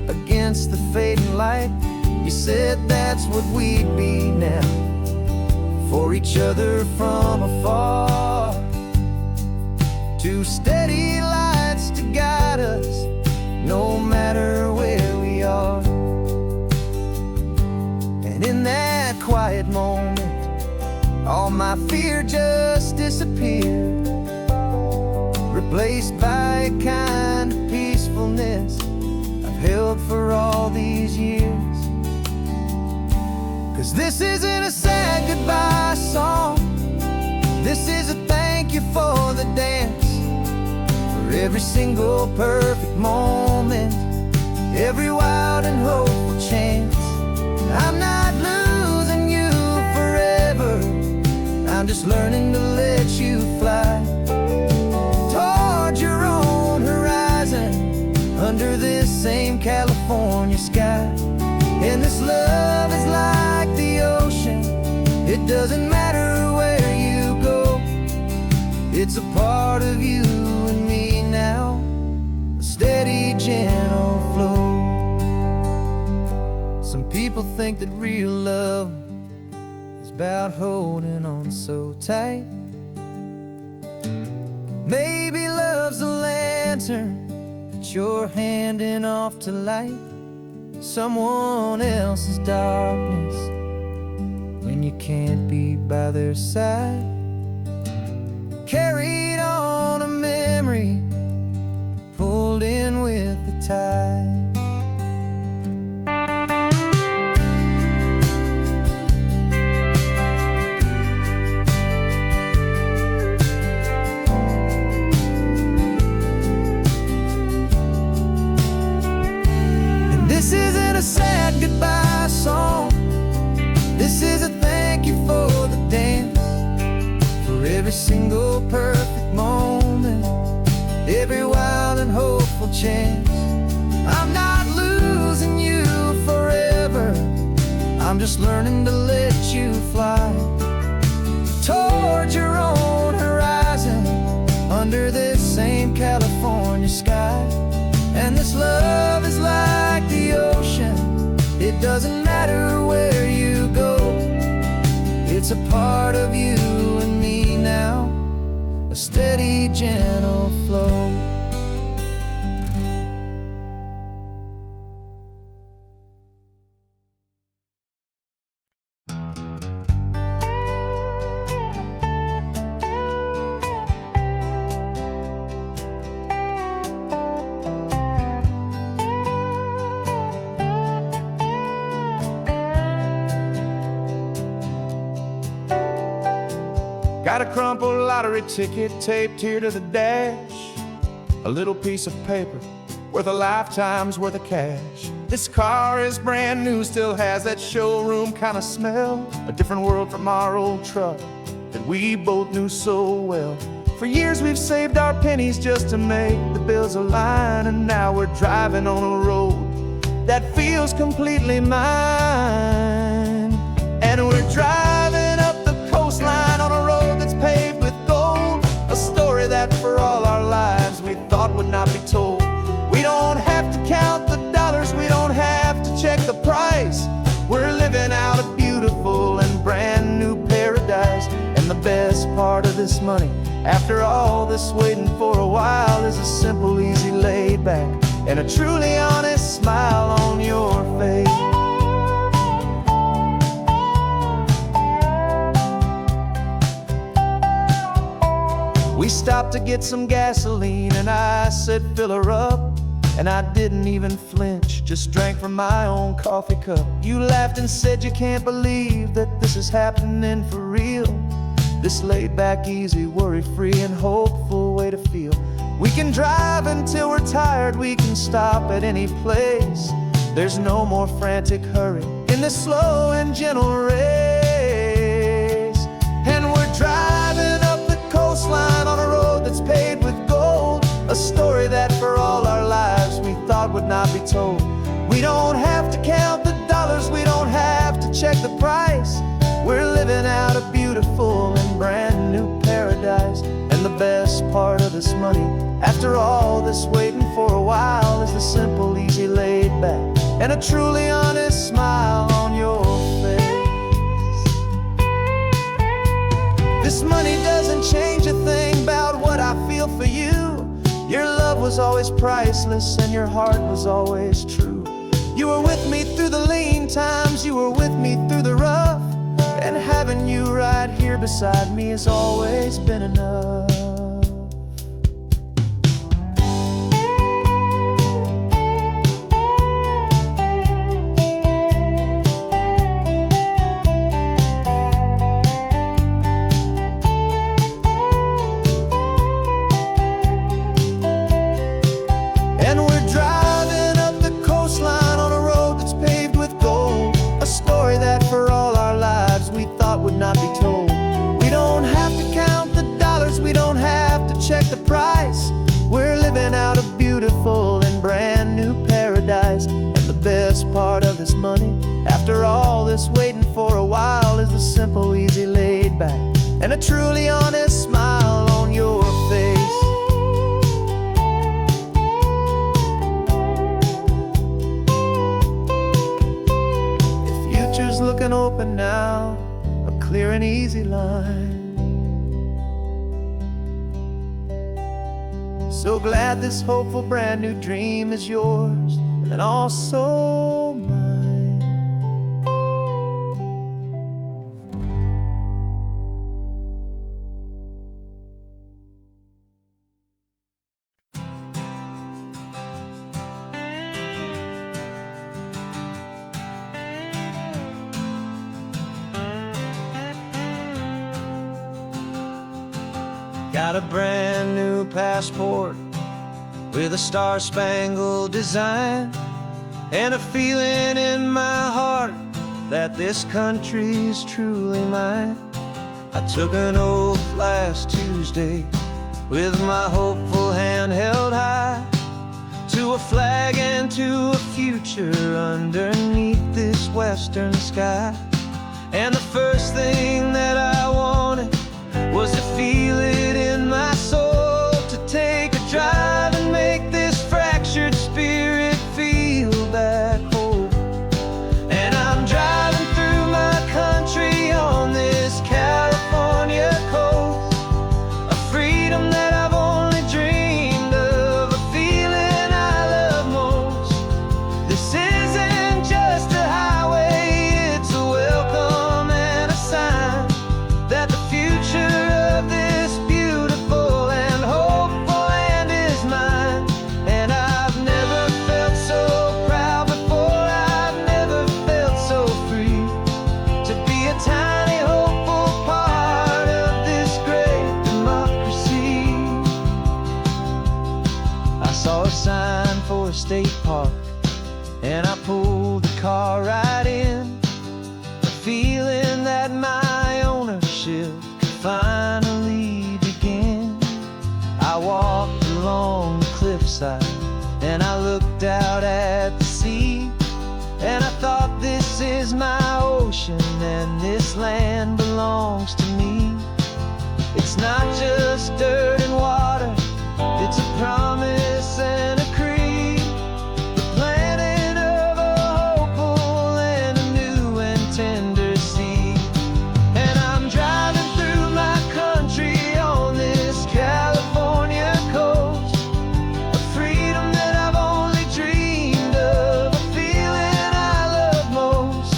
against the fading light. You said that's what we'd be now, for each other from afar. Two steady lights to guide us, no matter where we are. And in that quiet moment, all my fear just disappeared, replaced by a kind of peacefulness I've held for all these years. 'Cause this isn't a sad goodbye song, this is a thank you for the dance, for every single perfect moment, every wild and hopeful chance. I'm not losing you forever, I'm just learning to let you fly toward your own horizon, under this same California sky. And this love is like the ocean, it doesn't matter where you go, it's a part of you and me now, a steady, gentle flow. Some people think that real love is about holding on so tight. Maybe love's a lantern that you're handing off to light someone else's darkness when you can't be by their side. Carried on a memory, pulled in with the tide. This isn't a sad goodbye song, this is a thank you for the dance, for every single perfect moment, every wild and hopeful chance. I'm not losing you forever, I'm just learning to let you fly toward your own horizon, under this same California sky. And this love is like the ocean, it doesn't matter where you go, it's It's a part of you and me now, a steady, gentle flow. Got a crumpled lottery ticket taped here to the dash, a little piece of paper worth a lifetime's worth of cash. This car is brand new, still has that showroom kind of smell, a different world from our old truck that we both knew so well. For years we've saved our pennies just to make the bills align, and now we're driving on a road that feels completely mine. And we're driving up the coastline on a road that's paved with gold, a story that for all our lives we thought would not be told. We don't have to count the dollars, we don't have to check the price. We're living out a beautiful and brand new paradise. And the best part of this money, after all this waiting for a while, is a simple, easy, laid back, and a truly honest smile on your face. We stopped to get some gasoline and I said fill her up, and I didn't even flinch, just drank from my own coffee cup. You laughed and said you can't believe that this is happening for real. This laid back, easy, worry-free and hopeful way to feel. We can drive until we're tired, we can stop at any place. There's no more frantic hurry in this slow and gentle race. And we're driving up the coastline on a road that's paved with gold, a story that for all our lives we thought would not be told. We don't have to count the dollars, we don't have to check the price. We're living out a beautiful and brand new paradise. And the best part of this money, after all this waiting for a while, is the simple, easy, laid back, and a truly honest smile on your face. This money doesn't change a thing about what I feel for you. Your love was always priceless and your heart was always true. You were with me through the lean times, you were with me through the rough, and having you right here beside me has always been enough. And we're driving up the coastline on a road that's paved with gold, a story that for all our lives we thought would not be told. We don't have to count the dollars, we don't have to check the price. We're living out a beautiful and brand new paradise. And the best part of this money, after all this waiting for a while, is the simple, easy, laid back, and a truly honest smile on your face. The future's looking open now, a clear and easy line. So glad this hopeful brand new dream is yours and also mine. Got a brand new passport with a star-spangled design, and a feeling in my heart that this country's truly mine. I took an oath last Tuesday with my hopeful hand held high, to a flag and to a future underneath this western sky. And the first thing that I wanted was to feel it in my soul, to take a drive and make this fractured spirit feel back home. And I'm driving through my country on this future of this beautiful and hopeful land is mine. And I've never felt so proud before, I've never felt so free to be a tiny hopeful part of this great democracy. I saw a sign for a state park, and I pulled the car right in, feeling that my ownership could finally begin. I walked along the cliffside and I looked out at the sea, and I thought, this is my ocean and this land belongs to me. It's not just dirt and water, it's a promise and a creed, the planting of a hopeful and a new and tender seed. And I'm driving through my country on this California coast, a freedom that I've only dreamed of, a feeling I love most.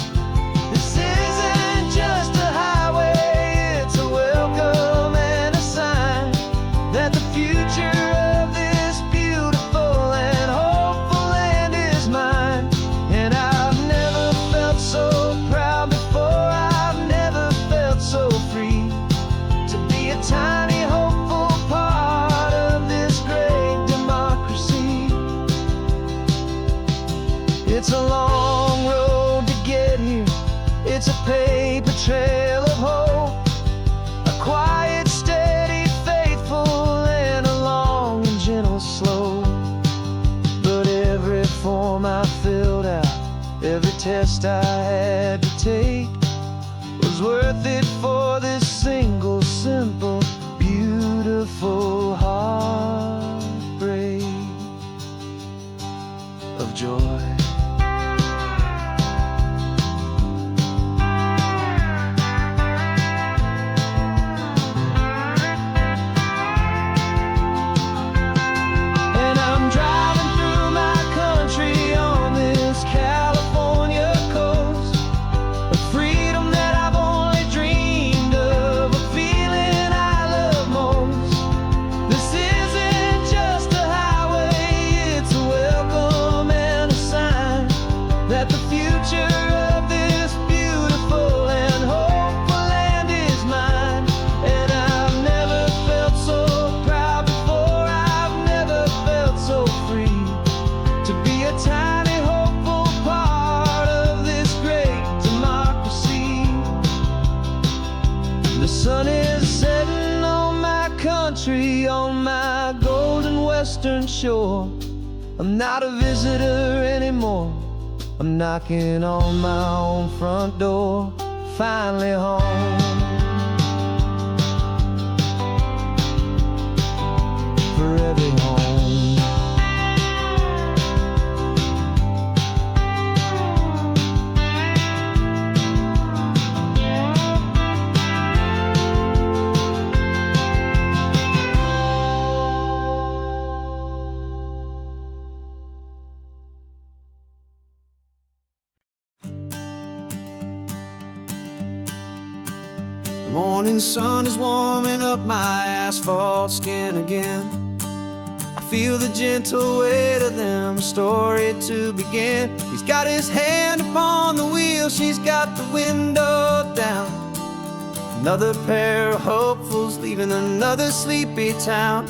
This isn't just a highway, it's a welcome and a sign that the future of this beautiful and hopeful land is mine. And I've never felt so proud before, I've never felt so free to be a tiny hopeful part of this great democracy. It's a long road to get here, it's a paper trail of hope, a quiet, steady, faithful, and a long and gentle slope. But every form I filled out, every test I had to take, was worth it for this single, simple, beautiful heartbreak of joy. And I'm driving through my country on this California coast, a freedom that I've only dreamed of, a feeling I love most. This isn't just a highway, it's a welcome and a sign that the future of this beautiful and hopeful land is mine. And I've never felt so proud before, I've never felt so free to be a tiny hopeful part of this great democracy. The sun is setting on my country, on my golden western shore. I'm not a visitor anymore, I'm knocking on my own front door, finally home. Forever home. The morning sun is warming up my asphalt skin again. I feel the gentle weight of them, story to begin. He's got his hand upon the wheel, she's got the window down. Another pair of hopefuls leaving another sleepy town.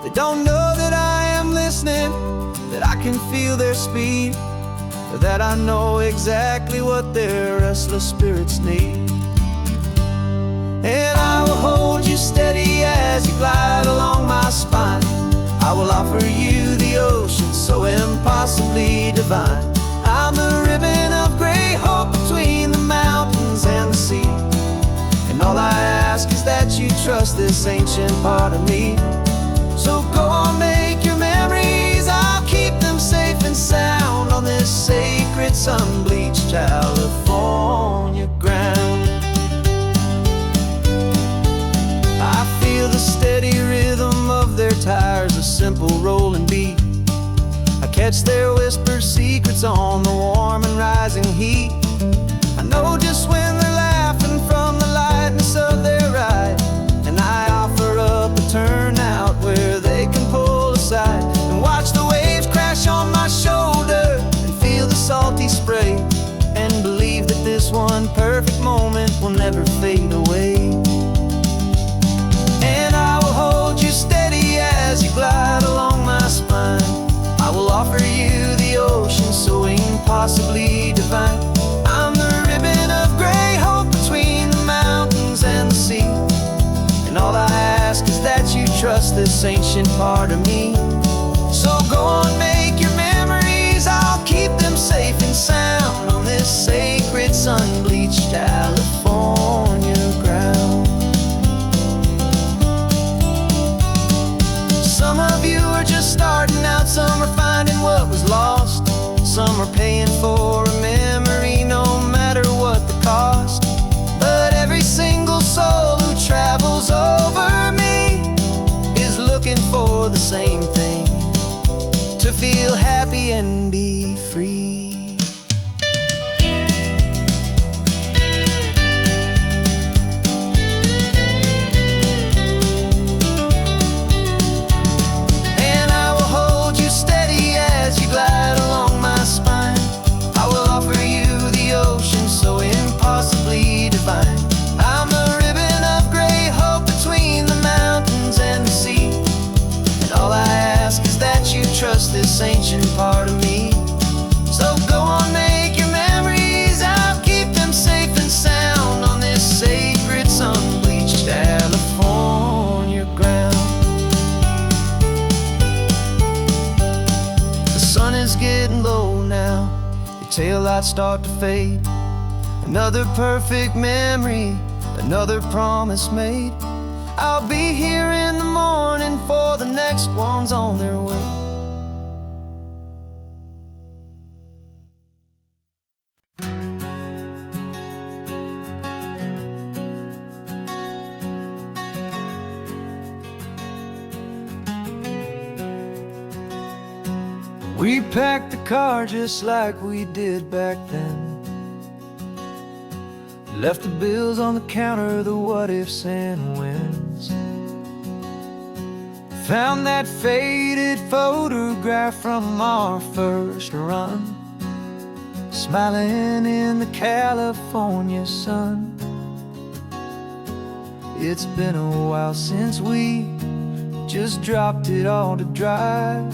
They don't know that I am listening, that I can feel their speed, or that I know exactly what their restless spirits need. And I will hold you steady as you glide along my spine. I will offer you the ocean so impossibly divine. I'm the ribbon of gray hope between the mountains and the sea. And all I ask is that you trust this ancient part of me. So go on, make your memories, I'll keep them safe and sound on this sacred sun-bleached California ground. I feel the steady rhythm of their tires, a simple rolling beat. I catch their whispered secrets on the warm and rising heat. I know just when they're laughing from the lightness of their ride, trust this ancient part of me. So go on, make your memories, I'll keep them safe and sound on this sacred sun-bleached California ground. Some of you are just starting out, some are finding what was lost, some are paying for a memory no matter what the cost. But every single soul who travels over me is looking for the same thing: to feel happy and be free. And I will hold you steady as you glide along my spine. I will offer you the ocean so impossibly divine. I'm a ribbon of gray hope between the mountains and the sea. And all I ask is that you trust this ancient part of me. So go on, make your memories, I'll keep them safe and sound on this sacred sun-bleached California ground. The sun is getting low now, your taillights start to fade. Another perfect memory, another promise made. I'll be here in the morning for the next ones on their way. We packed the car just like we did back then. Left the bills on the counter, the what-ifs and whens. Found that faded photograph from our first run, smiling in the California sun. It's been a while since we just dropped it all to drive.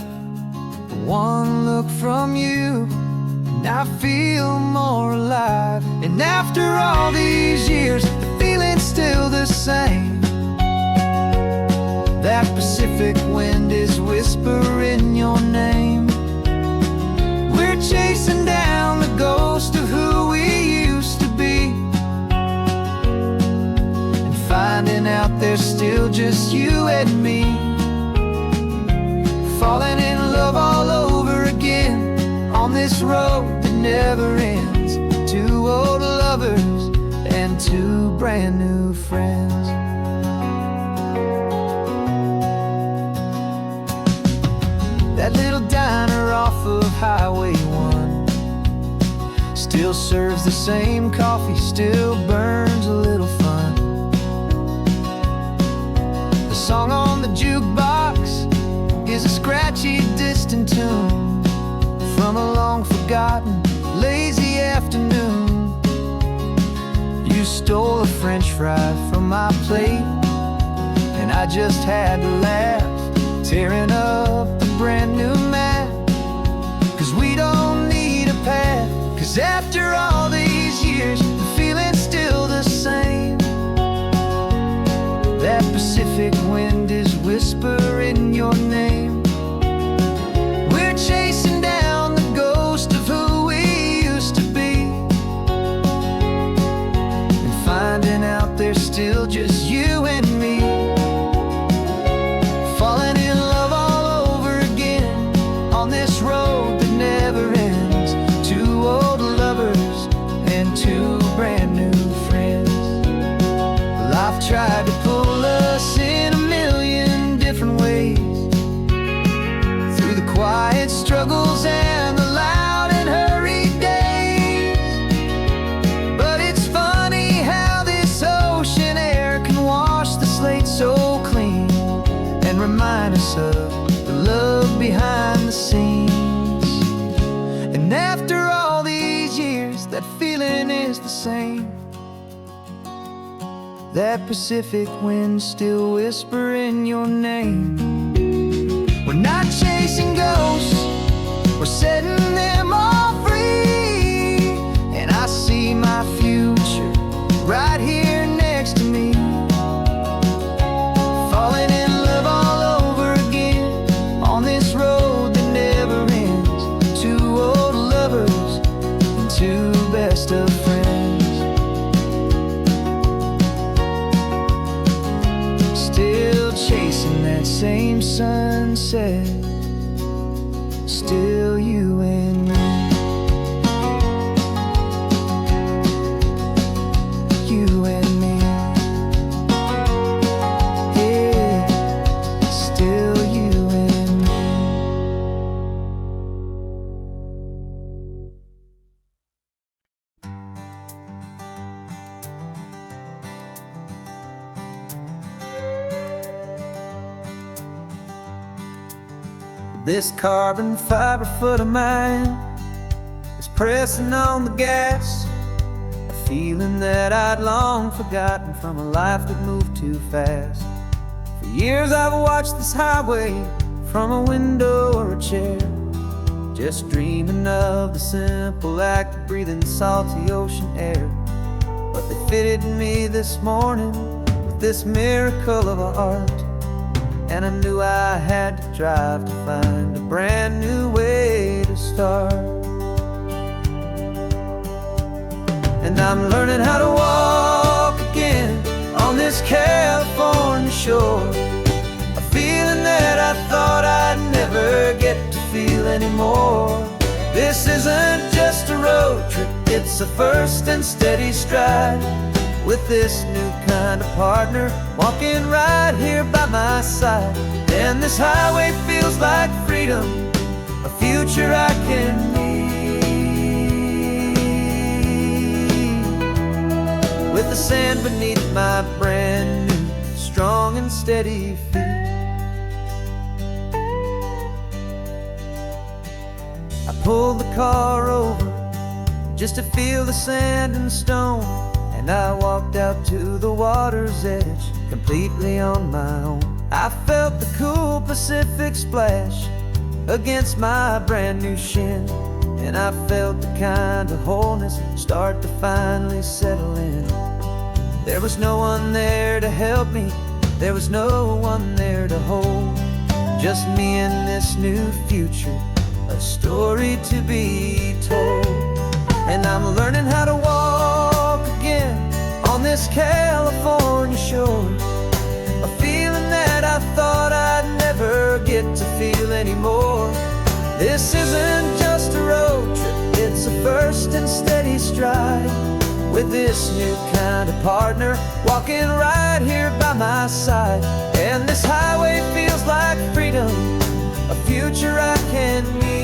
One look from you and I feel more alive. And after all these years, the feeling's still the same. That Pacific wind is whispering your name. We're chasing down the ghost of who we used to be, and finding out there's still just you and me. Falling in love all over again on this road that never ends. Two old lovers and two brand new friends. That little diner off of Highway 1 still serves the same coffee, still burns a little fun. The song on the jukebox is a scratchy, distant tune from a long-forgotten, lazy afternoon. You stole a French fry from my plate, and I just had to laugh, tearing up the brand new map. 'Cause we don't need a path, 'cause after all these years, the feeling's still the same. That Pacific wind is whispering your name. We're chasing down the ghost of who we used to be, and finding out there's still just you and me. Falling in love all over again on this road that never ends. Two old lovers and two brand new friends. Life tried to pull us in a million different ways, through the quiet struggles and the loud and hurried days. But it's funny how this ocean air can wash the slate so clean, and remind us of the love behind the scenes. And after all these years, that feeling is the same. That Pacific wind still whispering your name. We're not chasing ghosts, we're setting them all free. And I see my future right here next to me. Falling in love all over chasing that same sunset, still you and me. You and me. Yeah, still you and me. This carbon fiber foot of mine is pressing on the gas, a feeling that I'd long forgotten from a life that moved too fast. For years I've watched this highway from a window or a chair, just dreaming of the simple act of breathing salty ocean air. But they fitted me this morning with this miracle of art, and I knew I had to drive to find a brand new way to start. And I'm learning how to walk again on this California shore, a feeling that I thought I'd never get to feel anymore. This isn't just a road trip, it's a first and steady stride, with this new kind of partner walking right here by my side. And this highway feels like freedom, a future I can need, with the sand beneath my brand new, strong and steady feet. I pulled the car over just to feel the sand and stone, and I walked out to the water's edge, completely on my own. I felt the cool Pacific splash against my brand new shin, and I felt the kind of wholeness start to finally settle in. There was no one there to help me, there was no one there to hold, just me and this new future, a story to be told. And I'm learning how to walk again on this California shore, a feeling that I thought I'd never get to feel anymore. This isn't just a road trip, it's a first and steady stride, with this new kind of partner walking right here by my side. And this highway feels like freedom, a future I can need,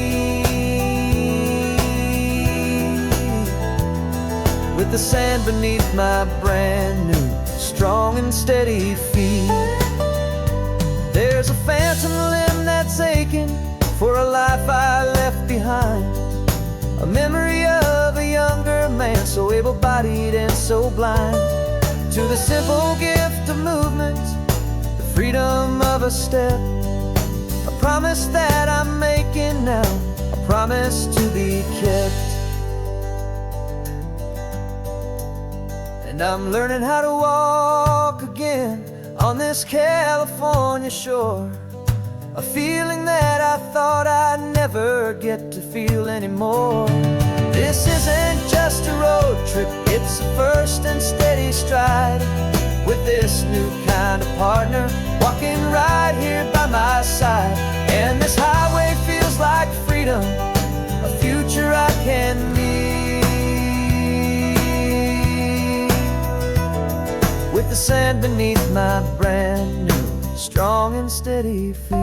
with the sand beneath my brand new, strong and steady feet. There's a phantom limb that's aching for a life I left behind, a memory of a younger man, so able-bodied and so blind, to the simple gift of movement, the freedom of a step, a promise that I'm making now, a promise to be kept. And I'm learning how to walk again on this California shore, a feeling that I thought I'd never get to feel anymore. This isn't just a road trip, it's a first and steady stride, with this new kind of partner walking right here by my side. And this highway feels like freedom, a future I can need, with the sand beneath my brand new, strong and steady feet.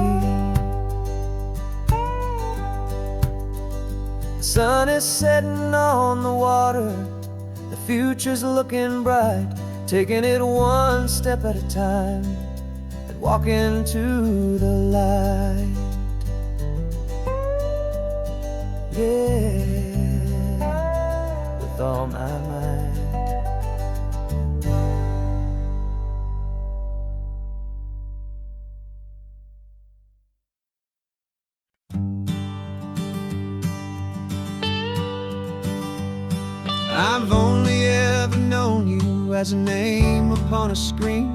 The sun is setting on the water, the future's looking bright, taking it one step at a time and walking to the light. Yeah, with all my might. I've only ever known you as a name upon a screen,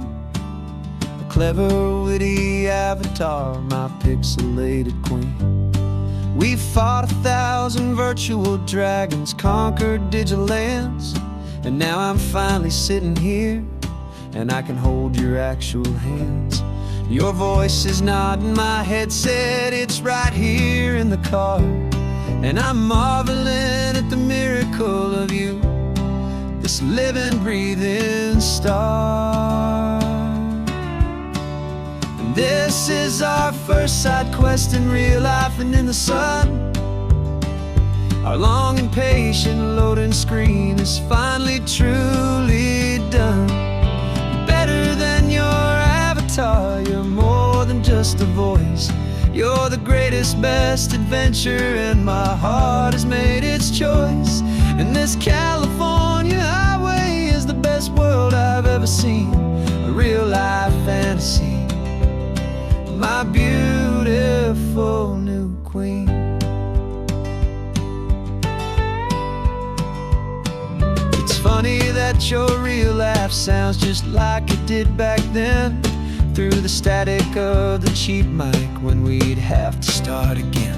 a clever, witty avatar, my pixelated queen. We've fought 1,000 virtual dragons, conquered digital lands, and now I'm finally sitting here, and I can hold your actual hands. Your voice is not in my headset, it's right here in the car. And I'm marveling at the miracle of you, this living, breathing star. And this is our first side quest in real life and in the sun. Our long and patient loading screen is finally truly done. Better than your avatar, you're more than just a voice. You're the greatest, best adventure, and my heart has made its choice. And this California highway is the best world I've ever seen, a real life fantasy, my beautiful new queen. It's funny that your real life sounds just like it did back then, through the static of the cheap mic when we'd have to start again,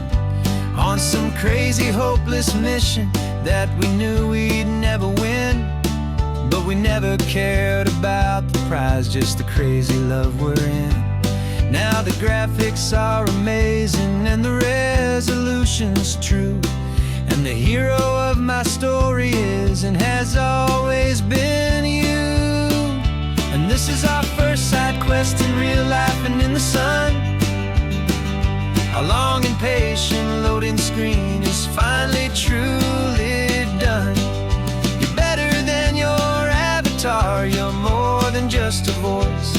on some crazy hopeless mission that we knew we'd never win. But we never cared about the prize, just the crazy love we're in. Now the graphics are amazing and the resolution's true, and the hero of my story is and has always been you. And this is our first side quest in real life and in the sun. Our long and patient loading screen is finally truly done. You're better than your avatar, you're more than just a voice.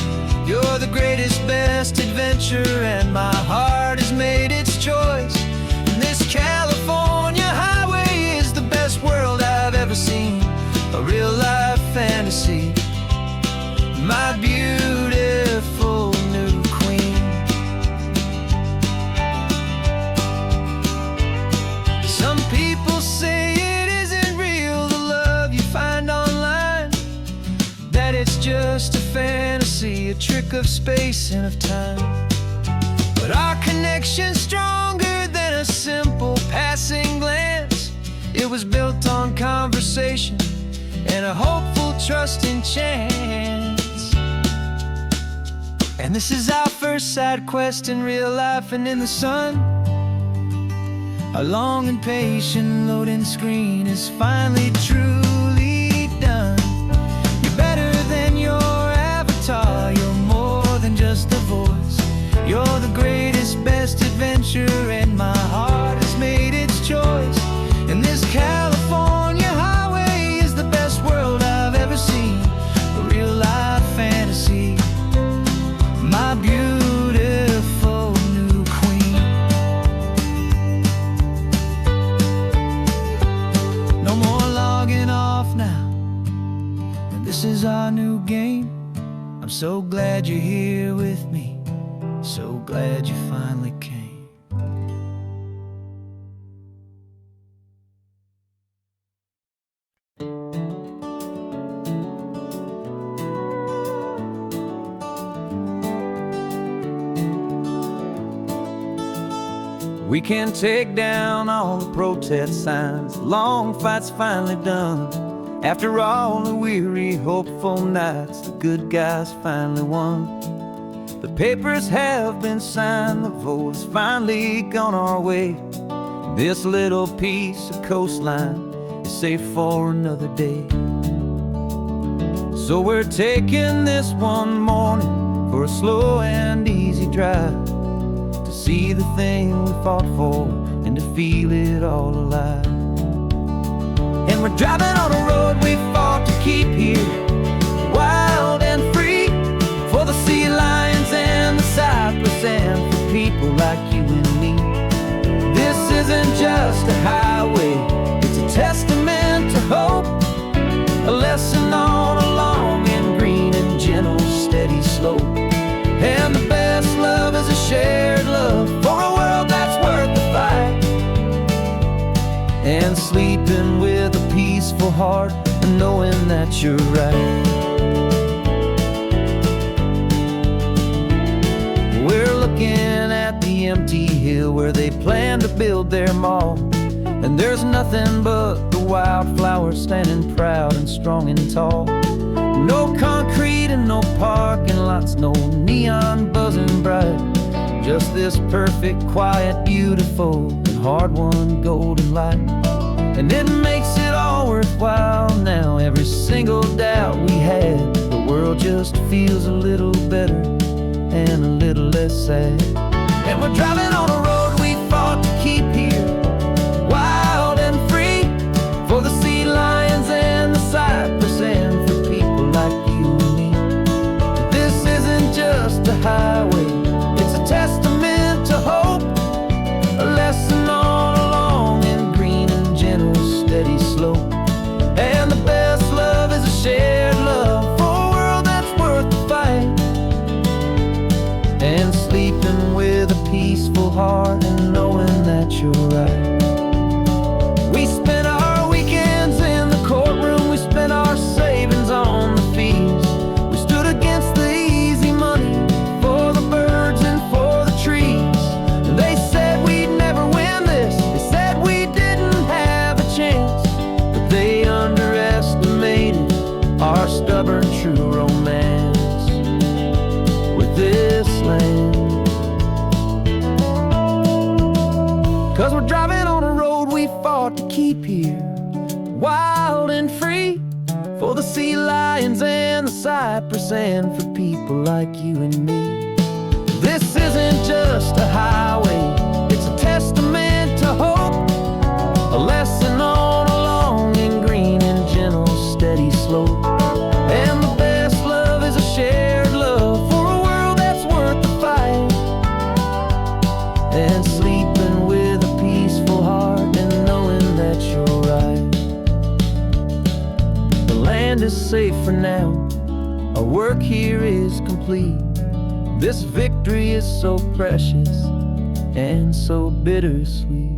You're the greatest, best adventure, and my heart has made its choice. And this California highway is the best world I've ever seen, a real life fantasy, my beautiful new queen. Some people say it isn't real, the love you find online, that it's just a fantasy, a trick of space and of time. But our connection's stronger than a simple passing glance. It was built on conversation and a hopeful, trusting chance. And this is our first side quest in real life and in the sun. Our long and patient loading screen is finally truly done. You're better than your avatar, you're more than just a voice. You're the greatest, best adventure, and my heart has made its choice. And this California highway is the best world I've ever seen, a real life fantasy, my beautiful new queen. No more logging off now, and this is our new game. I'm so glad you're here with me, so glad you finally came. We can take down all the protest signs, long fight's finally done. After all the weary, hopeful nights, the good guys finally won. The papers have been signed, the vote's finally gone our way. This little piece of coastline is safe for another day. So we're taking this one morning for a slow and easy drive, to see the thing we fought for and to feel it all alive. And we're driving on a road we fought to keep here, wild and free, for the sea lions and the cypress and for people like you and me. This isn't just a highway, it's a testament to hope, a lesson on a long and green and gentle steady slope. And the best love is a shared love for a world that's worth the fight, and sleeping with a peaceful heart and knowing that you're right. We're looking at the empty hill where they plan to build their mall, and there's nothing but the wildflowers standing proud and strong and tall. No concrete and no parking lots, no neon buzzing this perfect, quiet, beautiful, and hard-won golden light. And it makes it all worthwhile now. Every single doubt we had, the world just feels a little better and a little less sad. And we're driving on a road we fought to keep here, wild and free, for the sea lions and the cypress, and for people like you and me. This isn't just a highway, it's a testament to hope, a lesson all along in green and gentle, steady slope. And the best love is a shared love for a world that's worth the fight, and sleeping with a peaceful heart and knowing that you're right. We spent our weekends in the courtroom, we spent our savings on the fees. We stood against the easy money for the birds and for the trees. And they said we'd never win this, they said we didn't have a chance, but they underestimated our stubborn true romance with this land. 'Cause we're driving on a road we fought to keep here, wild and free, for the sea lions and the cypress, and for people like you and me. This isn't just a highway, it's a testament to hope, a lesson on along in green and gentle, steady slope. And the best love is a shared love for a world that's worth the fight, and sleeping with a peaceful heart and knowing that you're right. The land is safe for now, our work here is complete. This victory is so precious and so bittersweet.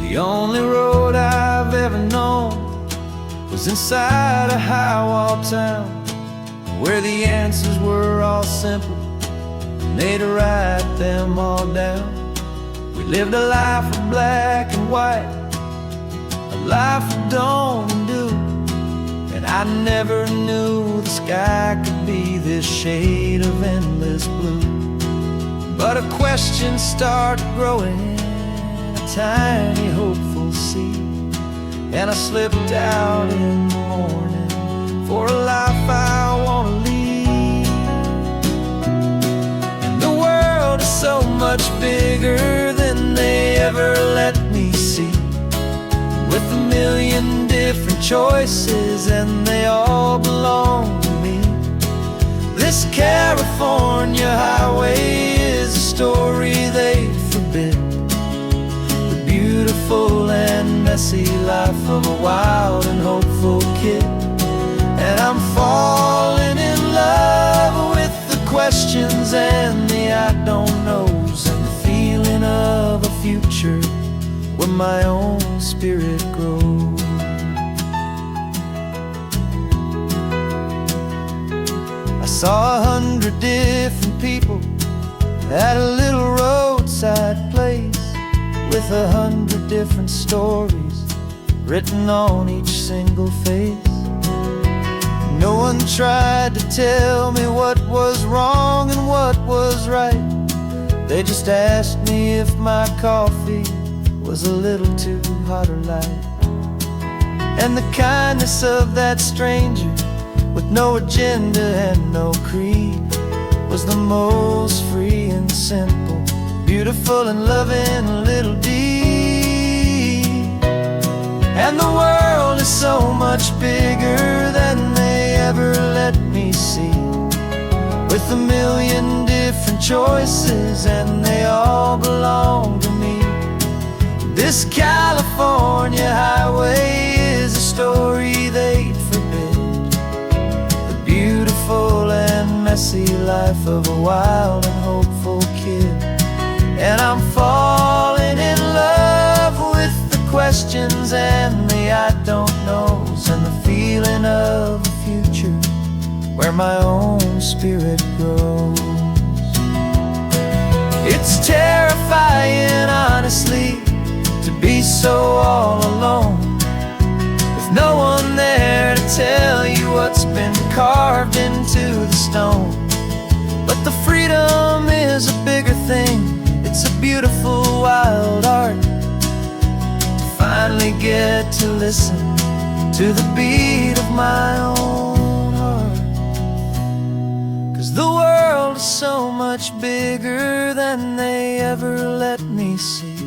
The only road I've ever known was inside a high-wall town, where the answers were all simple and they'd write them all down. We lived a life of black and white, a life of dawn and dew, and I never knew the sky could be this shade of endless blue. But a question started growing, tiny hopeful seed, and I slipped out in the morning for a life I want to lead. And the world is so much bigger than they ever let me see, with a million different choices and they all belong to me. This California highway is a story they forbid, beautiful and messy life of a wild and hopeful kid. And I'm falling in love with the questions and the I don't knows, and the feeling of a future where my own spirit grows. I saw 100 different people at a little roadside place, with 100 different stories written on each single face. No one tried to tell me what was wrong and what was right. They just asked me if my coffee was a little too hot or light. And the kindness of that stranger, with no agenda and no creed, was the most free and simple, beautiful and loving little deed. And the world is so much bigger than they ever let me see, with a million different choices and they all belong to me. This California highway is a story they'd forbid, the beautiful and messy life of a wild and hopeful kid. And I'm falling in love with the questions and the I don't knows, and the feeling of a future where my own spirit grows. It's terrifying, honestly, to be so all alone, with no one there to tell you what's been carved into the stone. But the freedom is a bigger thing. It's a beautiful wild art to finally get to listen to the beat of my own heart. 'Cause the world is so much bigger than they ever let me see,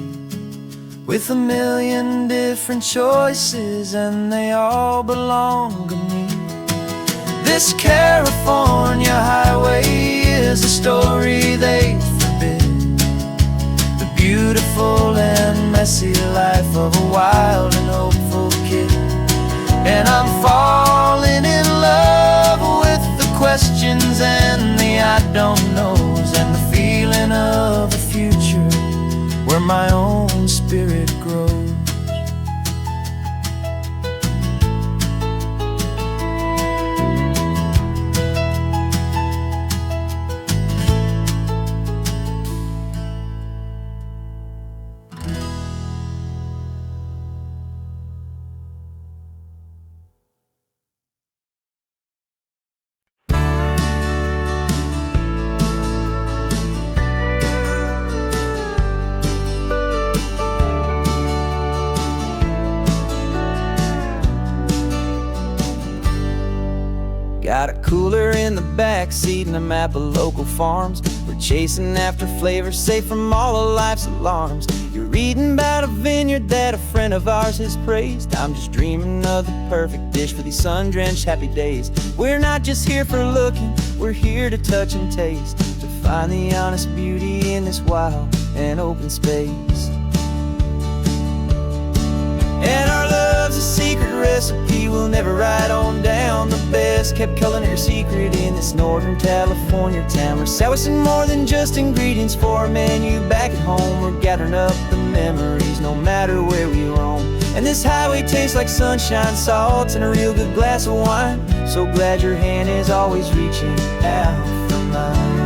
with a million different choices and they all belong to me. This California highway is a story they forbid, the beautiful and messy life of a wild and hopeful kid. And I'm falling in love with the questions and the I don't knows, and the feeling of a future where my own spirit grows. Got a cooler in the back seat and a map of local farms. We're chasing after flavors safe from all of life's alarms. You're reading about a vineyard that a friend of ours has praised. I'm just dreaming of the perfect dish for these sun-drenched happy days. We're not just here for looking, we're here to touch and taste, to find the honest beauty in this wild and open space. And our love's a secret recipe we'll never write on down. The best kept culinary secret in this Northern California town. We're sourcing more than just ingredients for a menu back at home. We're gathering up the memories no matter where we roam. And this highway tastes like sunshine, salt, and a real good glass of wine. So glad your hand is always reaching out for mine.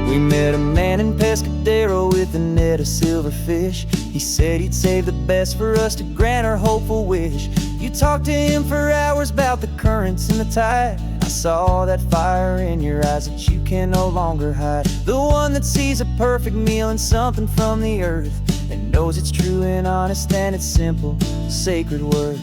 We met a man in Pescadero with a net of silverfish. He said he'd save the best for us to grant our hopeful wish. You talked to him for hours about the currents and the tide. I saw that fire in your eyes that you can no longer hide. The one that sees a perfect meal in something from the earth, and knows it's true and honest and it's simple, sacred worth.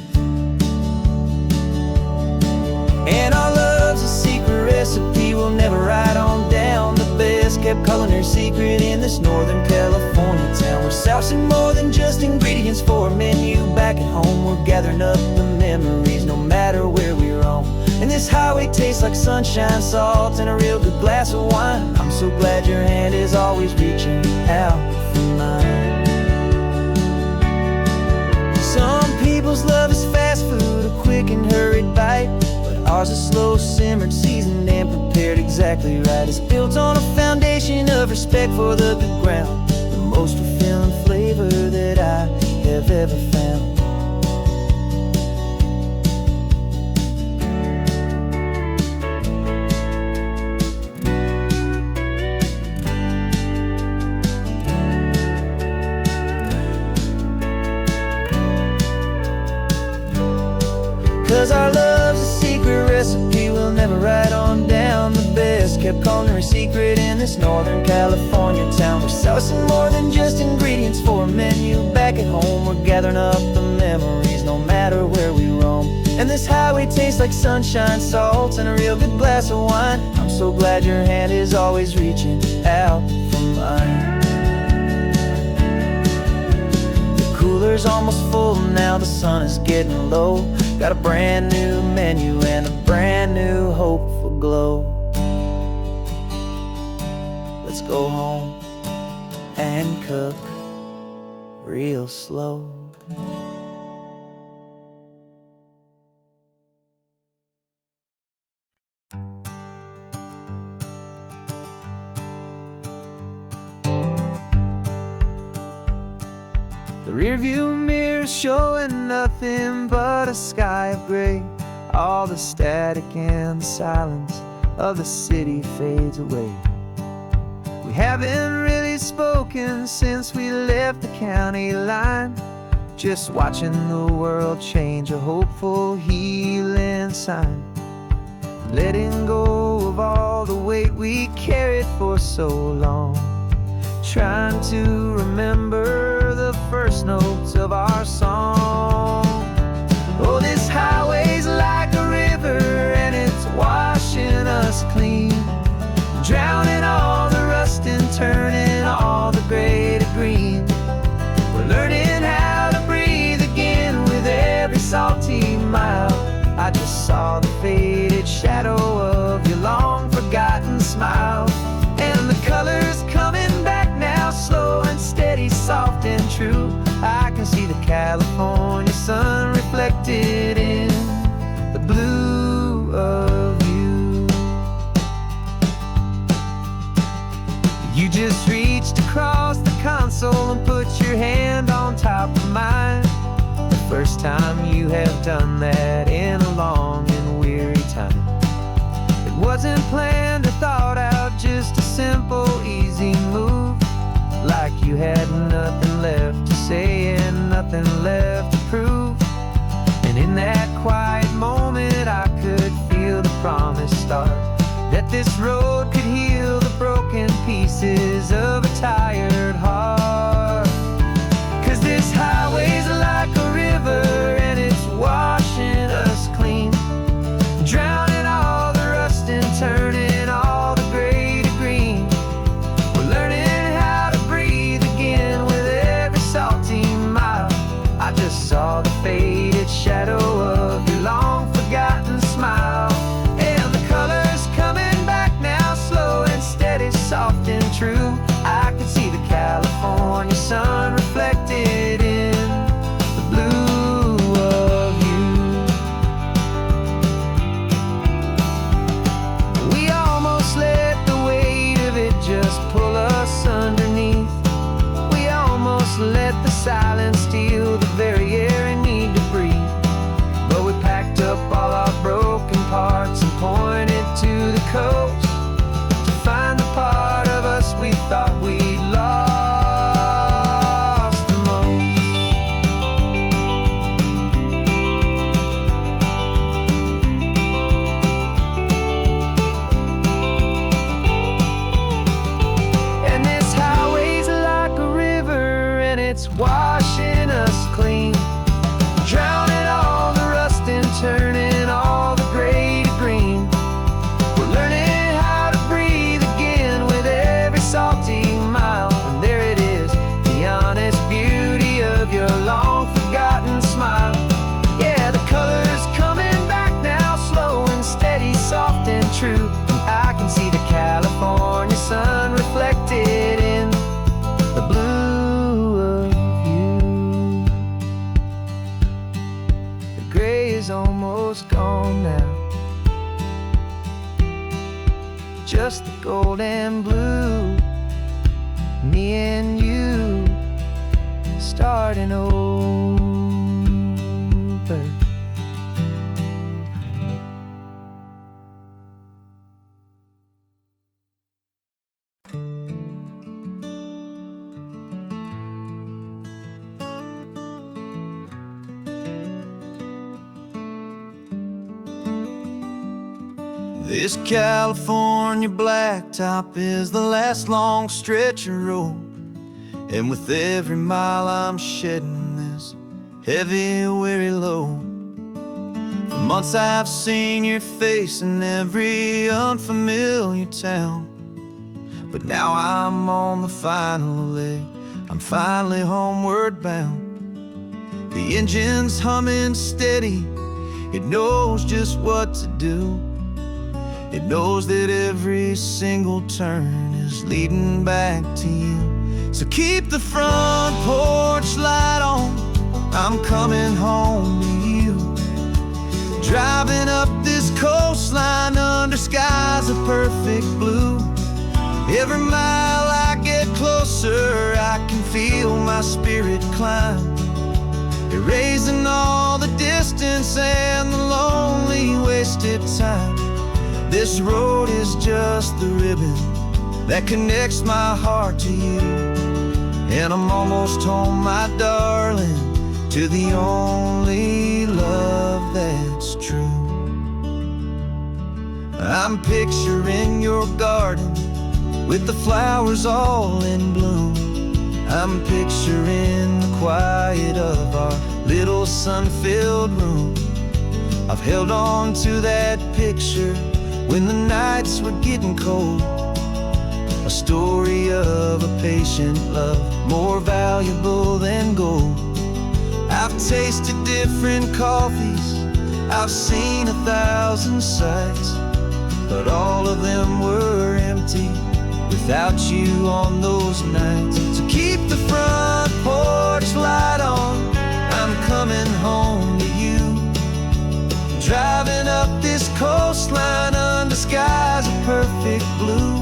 And our love's a secret recipe we'll never write on down. The best kept culinary secret in this Northern California town. We're sourcing more than just ingredients for a menu back at home. We're gathering up the memories no matter where we roam. And this highway tastes like sunshine, salt, and a real good glass of wine. I'm so glad your hand is always reaching out for mine. Some people's love is fast food, a quick and hurried bite. Ours is slow simmered, seasoned and prepared exactly right. It's built on a foundation of respect for the good ground, the most fulfilling flavor that I have ever found. 'Cause our love's a secret recipe we'll never write on down. The best kept culinary secret in this Northern California town. We're sourcing more than just ingredients for a menu back at home. We're gathering up the memories no matter where we roam. And this highway tastes like sunshine, salt, and a real good glass of wine. I'm so glad your hand is always reaching out for mine. The cooler's almost full now, the sun is getting low. Got a brand new menu and a brand new hopeful glow. Let's go home and cook real slow. The rearview mirror's showing nothing but a sky of gray. all the static and the silence of the city fades away. We haven't really spoken since we left the county line, just watching the world change, a hopeful healing sign. Letting go of all the weight we carried for so long, trying to remember the first notes of our song. Oh, this highway's like a river and it's washing us clean, drowning all the rust and turning all the gray to green. We're learning how to breathe again with every salty mile. I just saw the faded shadow of your long forgotten smile, and the colors coming back now, slow and steady, soft and true. I can see the California sun reflected in the blue of you. You just reached across the console and put your hand on top of mine. The first time you have done that in a long and weary time. It wasn't planned or thought out, just a simple, easy move. Like you had nothing left to say and nothing left to prove. And in that quiet moment I could feel the promise start, that this road could heal the broken pieces of a tired heart. 'Cause this highway's like a river and it's washing us clean, drowning all the rust and turning all the gray to green. We're learning how to breathe again with every salty mile. I just saw the faded shadow of your long forgotten smile, and the colors coming back now, slow and steady, soft and true. I can see the California sun reflected in the blue of you. We almost let the weight of it just pull us underneath. We almost let the silence steal the very air I need to breathe. But we packed up all our broken parts and pointed to the coast to find the part of us we thought we'd lost the most. And this highway's like a river and it's washing us clean, drowning all the rust and turning all the gray to green. We're learning how to breathe again with every salty mile. And there it is, the honest beauty of your long forgotten smile. Yeah, the colors coming back now, slow and steady, soft and true. And I can see the California sun reflected in the blue of you. The gray is almost gone now, just the gold and blue. Me and you starting over. This California blacktop is the last long stretch of road, and with every mile I'm shedding this heavy, weary load. For months I've seen your face in every unfamiliar town, but now I'm on the final leg, I'm finally homeward bound. The engine's humming steady, it knows just what to do. It knows that every single turn is leading back to you. So keep the front porch light on, I'm coming home to you. Driving up this coastline under skies of perfect blue. Every mile I get closer, I can feel my spirit climb, erasing all the distance and the lonely wasted time. This road is just the ribbon that connects my heart to you. And I'm almost home, my darling, to the only love that's true. I'm picturing your garden with the flowers all in bloom. I'm picturing the quiet of our little sun-filled room. I've held on to that picture when the nights were getting cold. A story of a patient love, more valuable than gold. I've tasted different coffees, I've seen 1,000 sights, but all of them were empty without you on those nights. So keep the front porch light on, I'm coming home to you. Driving up this coastline under skies of perfect blue.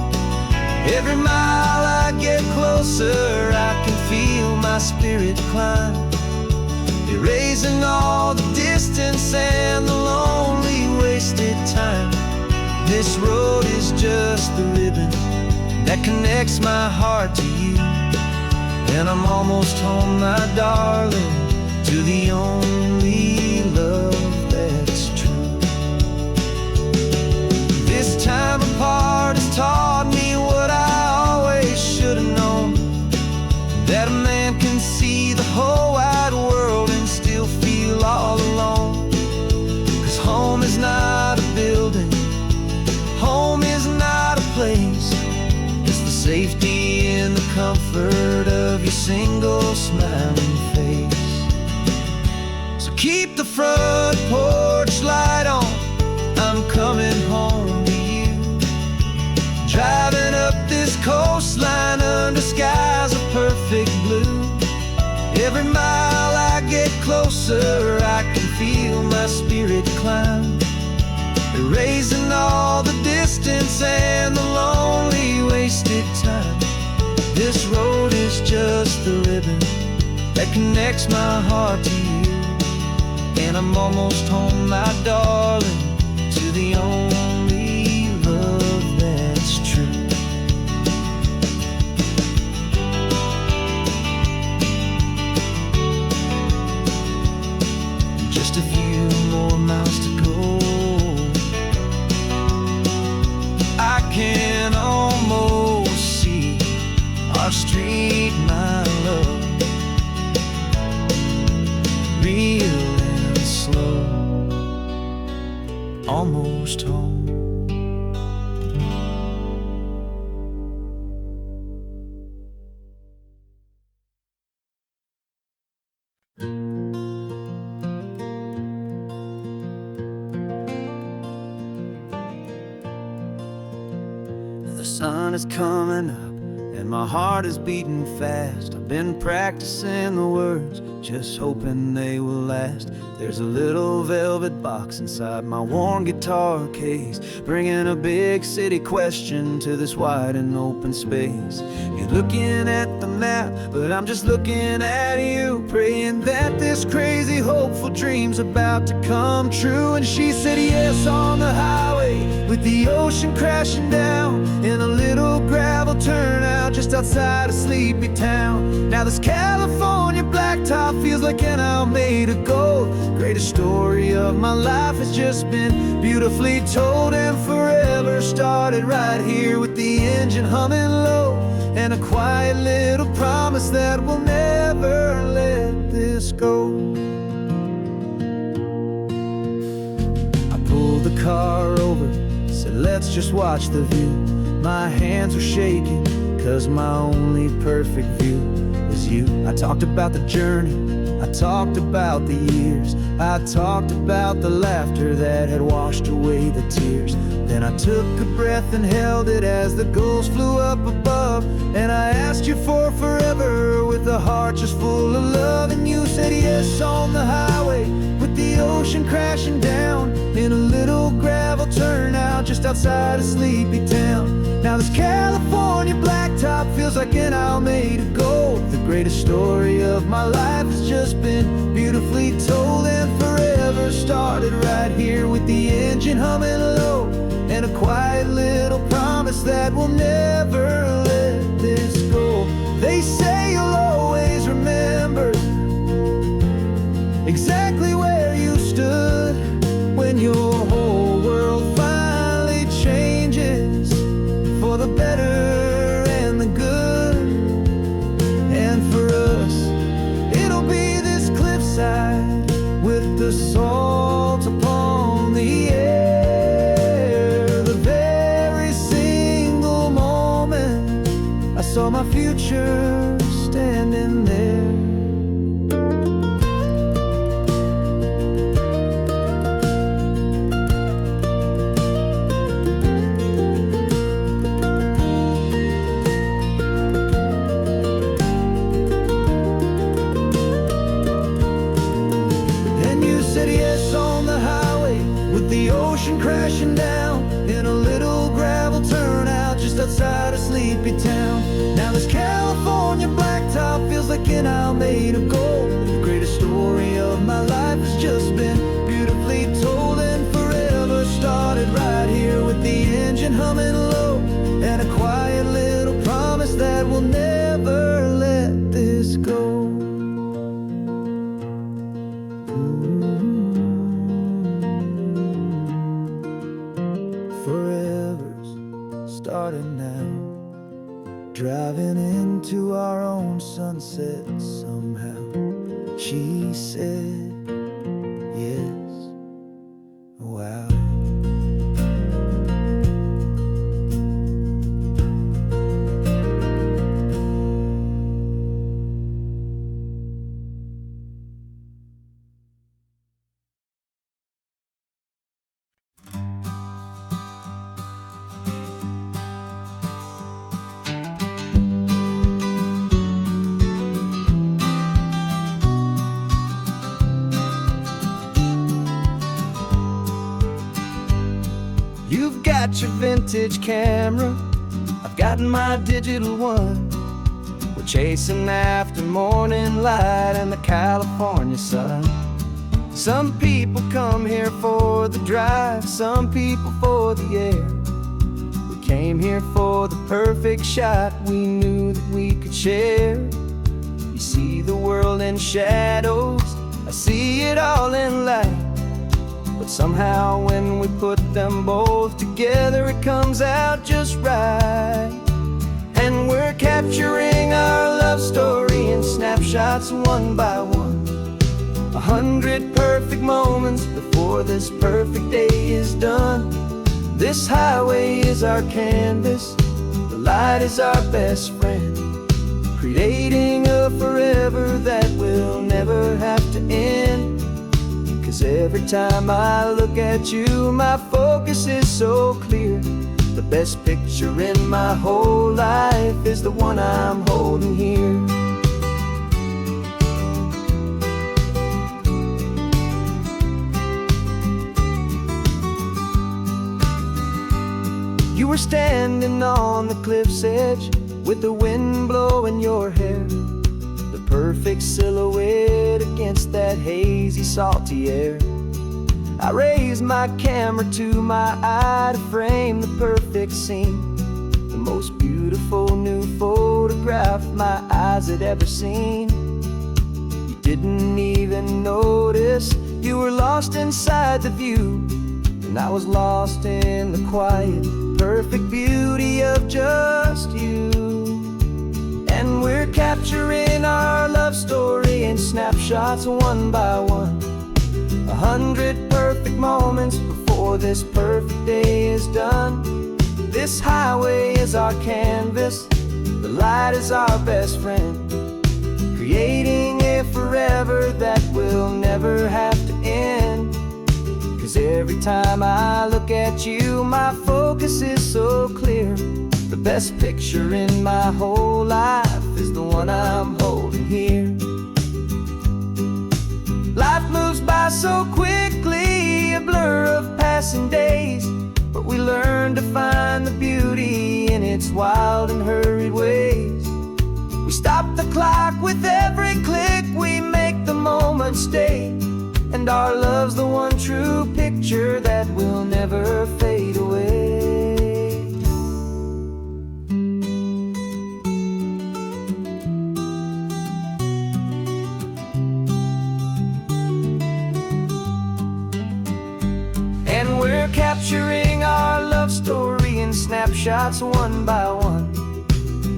Every mile I get closer, I can feel my spirit climb, erasing all the distance and the lonely wasted time. This road is just the ribbon that connects my heart to you. And I'm almost home, my darling, to the only love that's true. This time apart has taught me what I always should have known, that a man can see the whole wide world and still feel all alone. 'Cause home is not a building, home is not a place, it's the safety and the comfort of your single smiling face. So keep the front porch light on, I'm coming home to you. Driving up this coastline under skies of perfect blue. Every mile I get closer, I can feel my spirit climb, erasing all the distance and the lonely wasted time. This road is just the ribbon that connects my heart to you. And I'm almost home, my darling, to the only love that's true. Just a few more miles to go, I can almost see our street, my love, real and slow, almost home. The sun is coming up and my heart is beating fast. I've been practicing the words, just hoping they will last. There's a little velvet box inside my worn guitar case, bringing a big city question to this wide and open space. You're looking at the map, but I'm just looking at you, praying that this crazy hopeful dream's about to come true. And she said yes on the highway, with the ocean crashing down, in a little gravel turnout just outside a sleepy town. Now this California blacktop feels like an hour made of gold. Greatest story of my life has just been beautifully told, and forever started right here with the engine humming low, and a quiet little promise that we'll never let this go. I pulled the car over, said let's just watch the view. My hands were shaking, 'cause my only perfect view was you. I talked about the journey, I talked about the years, I talked about the laughter that had washed away the tears. Then I took a breath and held it as the gulls flew up above, and I asked you for forever with a heart just full of love. And you said yes on the highway, with the ocean crashing down, in a little gravel turnout just outside a sleepy town. Now this California blacktop feels like an hour made of gold. The greatest story of my life has just been beautifully told, and forever started right here with the end engine humming low, and a quiet little promise that we'll never let this go. They say you'll always remember exactly where you stood when your whole world finally changes for the better and the good. And for us, it'll be this cliffside with the salt upon the air. The very single moment I saw my future standing there. The ocean crashing down in a little gravel turnout just outside a sleepy town. Now this California blacktop feels like an isle made of gold. The greatest story of my life has just been beautifully told, and forever started right here with the engine humming low, and a quiet little promise that we'll never let this go. Forever's started now, driving into our own sunset somehow. She said, yes, wow. You've got your vintage camera, I've got my digital one. We're chasing after morning light and the California sun. Some people come here for the drive, some people for the air. We came here for the perfect shot we knew that we could share. You see the world in shadows, I see it all in light. But somehow when we put them both together, it comes out just right. And we're capturing our love story in snapshots one by one. 100 perfect moments before this perfect day is done. This highway is our canvas, the light is our best friend, creating a forever that will never have to end. 'Cause every time I look at you, my focus is so clear. The best picture in my whole life is the one I'm holding here. You were standing on the cliff's edge with the wind blowing your hair, the perfect silhouette against that hazy, salty air. I raised my camera to my eye to frame the perfect scene, the most beautiful new photograph my eyes had ever seen. You didn't even notice you were lost inside the view, and I was lost in the quiet, perfect beauty of just you. And we're capturing our love story in snapshots one by one. 100 perfect moments before this perfect day is done. This highway is our canvas, the light is our best friend, creating a forever that will never have to end. 'Cause every time I look at you, my focus is so clear. The best picture in my whole life is the one I'm holding here. Life moves by so quickly, a blur of passing days, but we learn to find the beauty in its wild and hurried ways. We stop the clock with every click, we make the moment stay. and our love's the one true picture that will never fade away. And we're capturing our love story in snapshots one by one.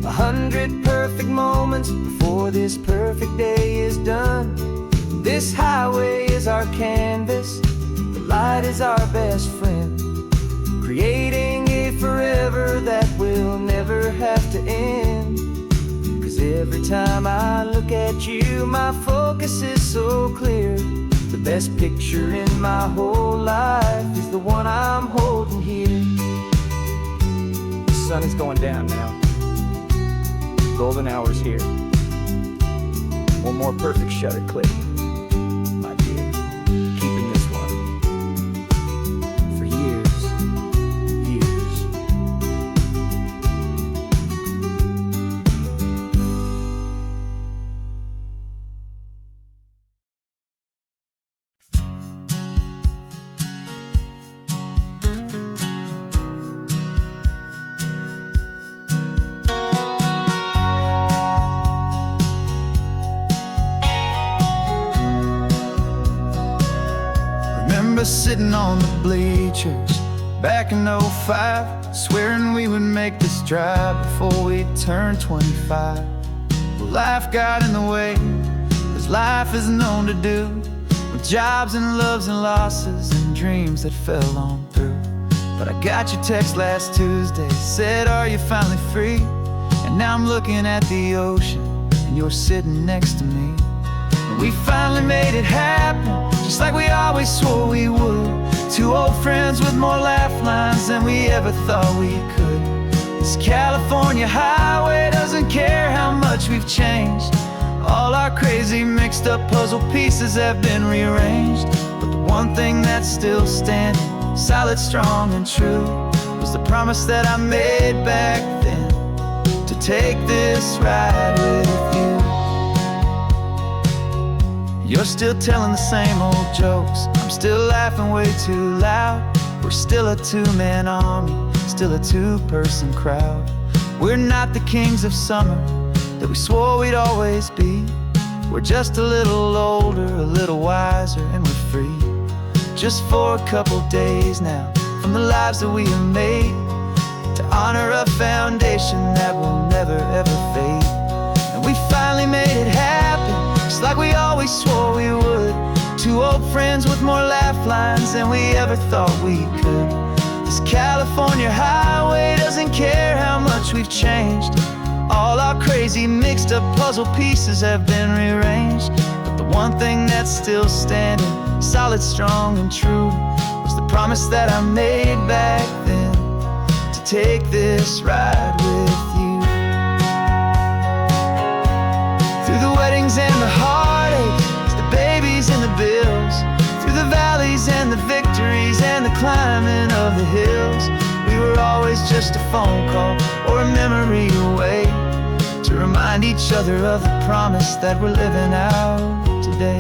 100 perfect moments before this perfect day is done. This highway is our canvas, the light is our best friend, creating a forever that will never have to end. 'Cause every time I look at you, my focus is so clear. The best picture in my whole life is the one I'm holding here. The sun is going down now. Golden hour's here. One more perfect shutter click, my dear. Keeping this one for years, years. Sitting on the bleachers back in '05, swearing we would make this drive before we turned 25. Well, life got in the way, as life is known to do, with jobs and loves and losses and dreams that fell on through. But I got your text last Tuesday, said, are you finally free? And now I'm looking at the ocean, and you're sitting next to me. And we finally made it happen, just like we always swore we would. Two old friends with more laugh lines than we ever thought we could. This California highway doesn't care how much we've changed. All our crazy mixed up puzzle pieces have been rearranged. But the one thing that's still standing, solid, strong, and true, was the promise that I made back then, to take this ride with you. You're still telling the same old jokes, I'm still laughing way too loud. We're still a two-man army, still a two-person crowd. We're not the kings of summer that we swore we'd always be. We're just a little older, a little wiser, and we're free. Just for a couple days now, from the lives that we have made, to honor a foundation that will never ever fade. And we finally made it happen, just like we always swore we would. Two old friends with more laugh lines than we ever thought we could. This California highway doesn't care how much we've changed. All our crazy mixed up puzzle pieces have been rearranged. But the one thing that's still standing, solid, strong, and true, was the promise that I made back then, to take this ride with you. Through the weddings and the heartaches, the babies and the bills, through the valleys and the victories and the climbing of the hills, we were always just a phone call or a memory away, to remind each other of the promise that we're living out today.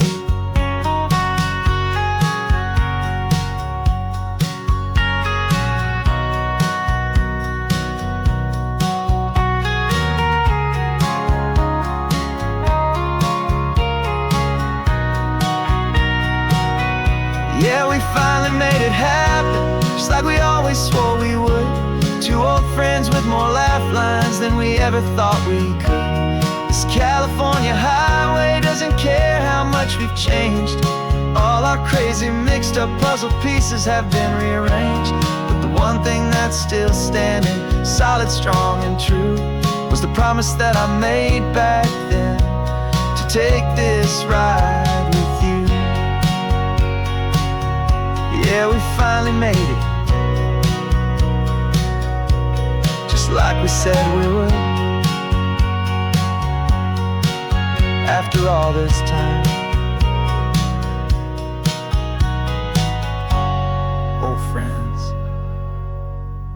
Yeah, we finally made it happen, just like we always swore we would. Two old friends with more laugh lines than we ever thought we could. This California highway doesn't care how much we've changed. All our crazy mixed up puzzle pieces have been rearranged. But the one thing that's still standing, solid, strong, and true, was the promise that I made back then, to take this ride with you. Yeah, we finally made it, just like we said we would. After all this time, old friends,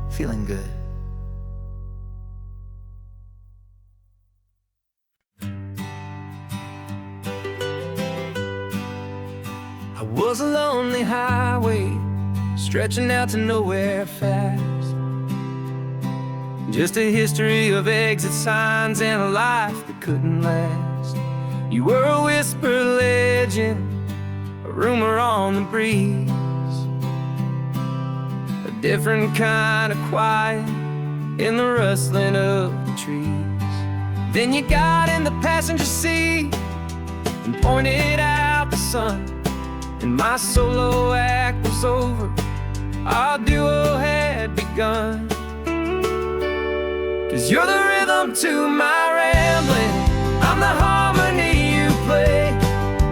feeling good. lonely highway, stretching out to nowhere fast. Just a history of exit signs and a life that couldn't last. You were a whisper legend, a rumor on the breeze, a different kind of quiet in the rustling of the trees. Then you got in the passenger seat and pointed out the sun, and my solo act was over, our duo had begun. 'Cause you're the rhythm to my rambling, I'm the harmony you play.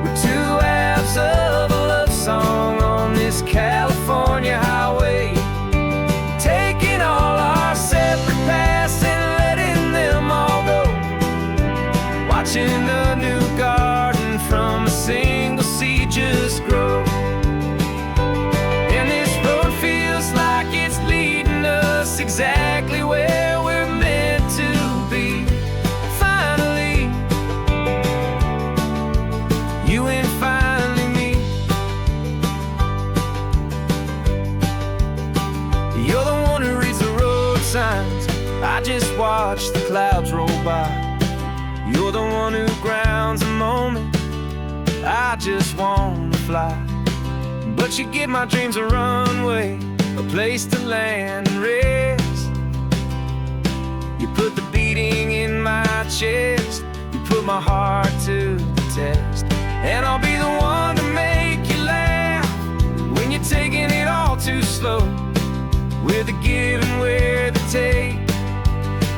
We're two halves of a love song on this California highway, taking all our separate paths and letting them all go, watching a new garden from a single seed just grow. And this road feels like it's leading us exactly where we're meant to be. Finally, you and finally me. You're the one who reads the road signs, I just watch the clouds roll by. You're the one who grounds a moment, I just wanna fly. But you give my dreams a runway, a place to land and rest. You put the beating in my chest, you put my heart to the test. And I'll be the one to make you laugh when you're taking it all too slow. We're the give and we're the take,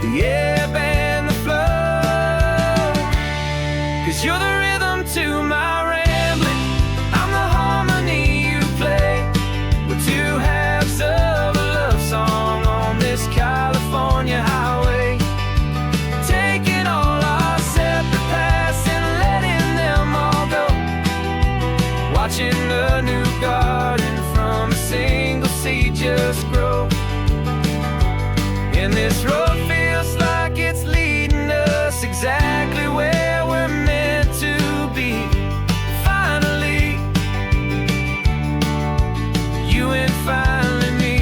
the ebb and the flow. 'Cause you're the rhythm to my rambling, I'm the harmony you play. We're two halves of a love song on this California highway, taking all our separate paths and letting them all go, watching a new garden from a single seed just grow. And this road feels like it's leading us exactly where we're meant to be. Finally, you and finally me.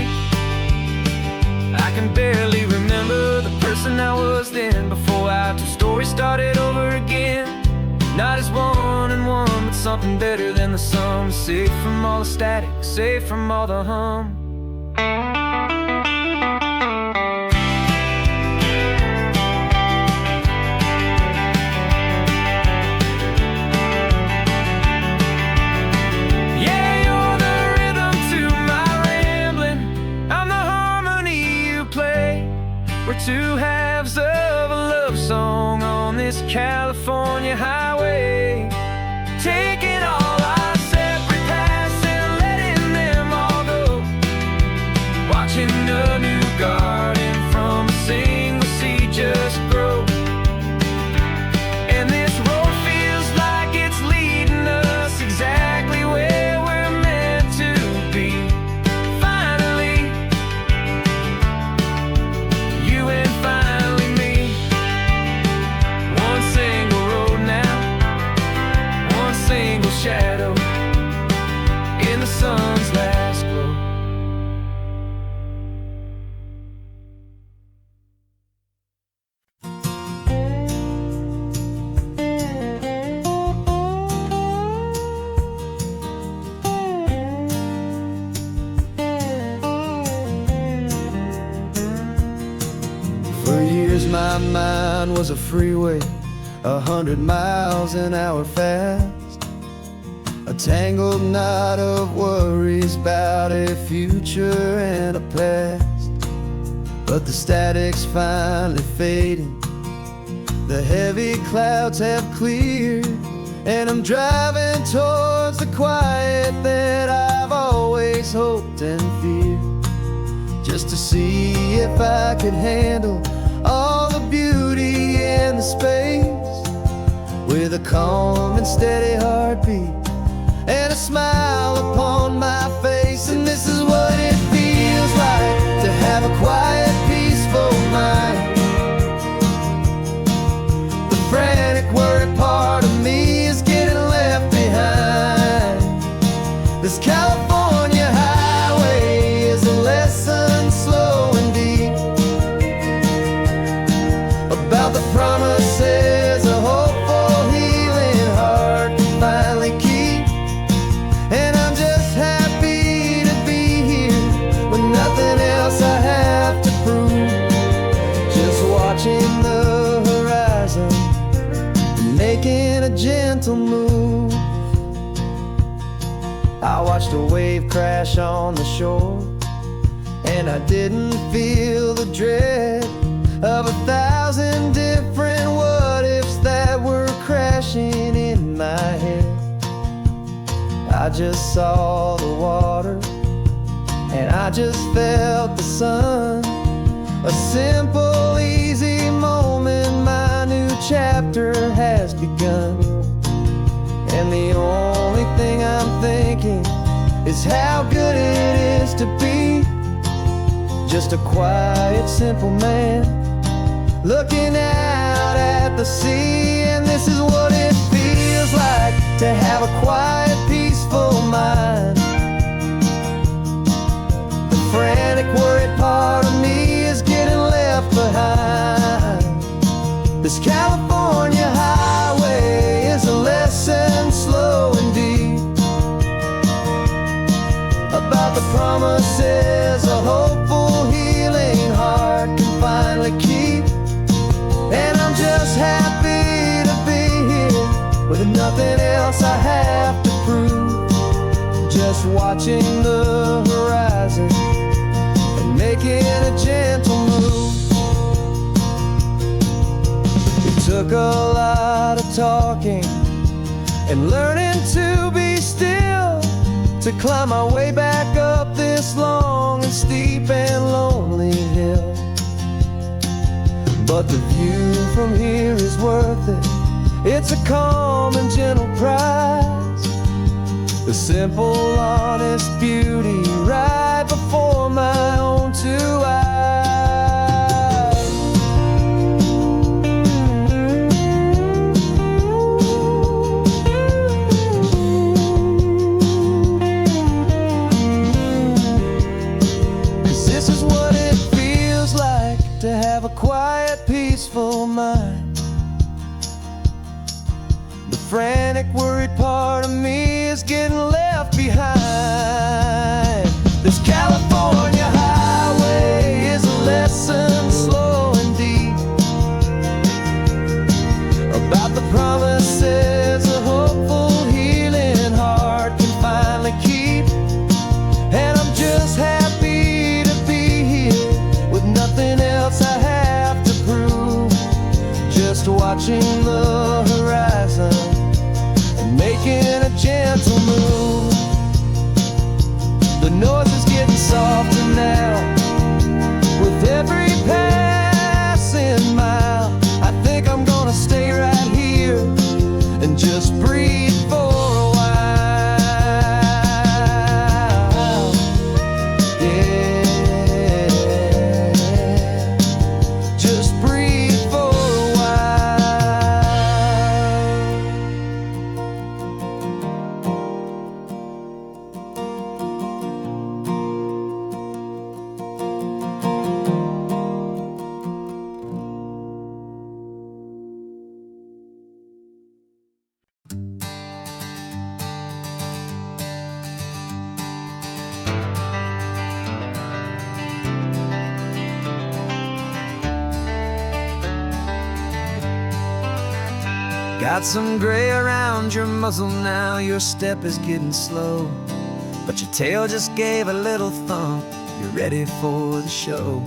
I can barely remember the person I was then, before our two stories started over again. Not as one and one, but something better than the sum. Safe from all the static, safe from all the hum. We're two halves of a love song on this California highway, taking all our separate paths and letting them all go, watching a new garden from a single seed just grow. And this road feels like it's leading us exactly where we're meant to be. Finally, you and finally me. One single road now, one single shadow in the sun's last glow. For years my mind was a freeway, 100 miles an hour fast, a tangled knot of worries about a future and a past. But the static's finally fading, the heavy clouds have cleared, and I'm driving towards the quiet that I've always hoped and feared, just to see if I could handle all the beauty and the space, with a calm and steady heartbeat and a smile upon my face. And this is what it feels like to have a quiet, peaceful mind. The frantic, worried part of me is getting left behind. This California highway is a lesson slow and deep about the promises a hopeful, healing heart can finally keep. And I'm just happy to be here with nothing else I have to prove. Just watching the horizon, making a gentle move. I watched a wave crash on the shore, and I didn't feel the dread of 1,000 different what-ifs that were crashing in my head. I just saw the water, and I just felt the sun. A simple, easy moment, my new chapter has begun. And the only thing I'm thinking is how good it is to be just a quiet, simple man looking out at the sea. And this is what it feels like to have a quiet, peaceful mind. The frantic, worried part of me is getting left behind. This California highway is a lesson slow and deep about the promises a hopeful, healing heart can finally keep. And I'm just happy to be here with nothing else I have to prove. Just watching the horizon and making a gentle move. It took a lot of talking and learning to be still to climb my way back up this long and steep and lonely hill. But the view from here is worth it. It's a calm and gentle prize, the simple, honest beauty right before my own two eyes. 'Cause this is what it feels like to have a quiet, peaceful mind. The frantic, worried part of me is getting left behind. This California highway is a lesson slow and deep about the promises a hopeful, healing heart can finally keep. And I'm just happy to be here with nothing else I have to prove. Just watching the horizon and making a gentle move. The noise is getting softer now with every passing mile. I think I'm gonna stay right here and just breathe for a while. Yeah, just breathe for a while. Got some gray around your muzzle now, your step is getting slow, but your tail just gave a little thump, you're ready for the show.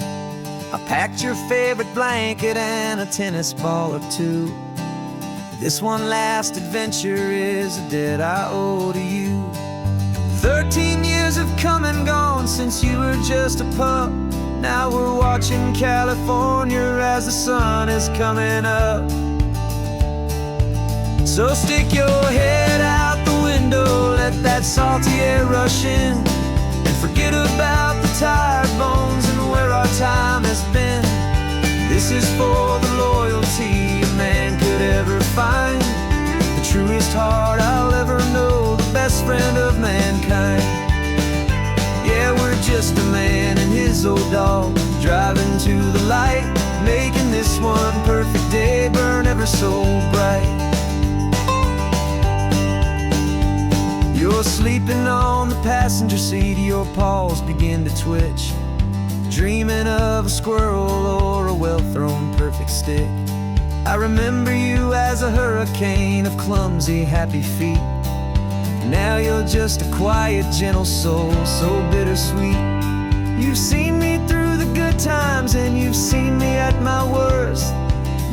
I packed your favorite blanket and a tennis ball or two. This one last adventure is a debt I owe to you. 13 years have come and gone since you were just a pup. Now we're watching California as the sun is coming up. So stick your head out the window, let that salty air rush in, and forget about the tired bones and where our time has been. This is for the loyalty a man could ever find, the truest heart I'll ever know, the best friend of mankind. his old dog, driving to the light, making this one perfect day burn ever so bright. You're sleeping on the passenger seat, your paws begin to twitch, dreaming of a squirrel or a well-thrown perfect stick. I remember you as a hurricane of clumsy, happy feet. Now you're just a quiet, gentle soul, so bittersweet. You've seen me through the good times and you've seen me at my worst.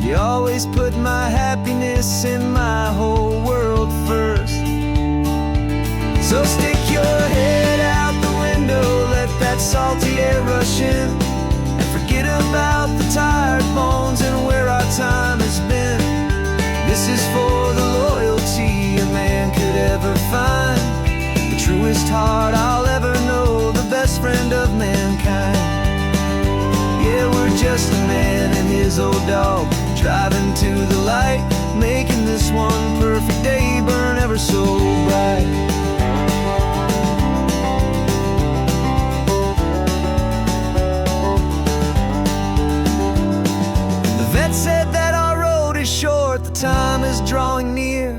You always put my happiness in my whole world first. So stick your head out the window, let that salty air rush in, and forget about the tired bones and where our time has been. This is for the loyalty a man could ever find, the truest heart I'll ever know, the best friend of mankind. Yeah, we're just a man and his old dog, driving to the light, making this one perfect day burn ever so bright. Said that our road is short, the time is drawing near,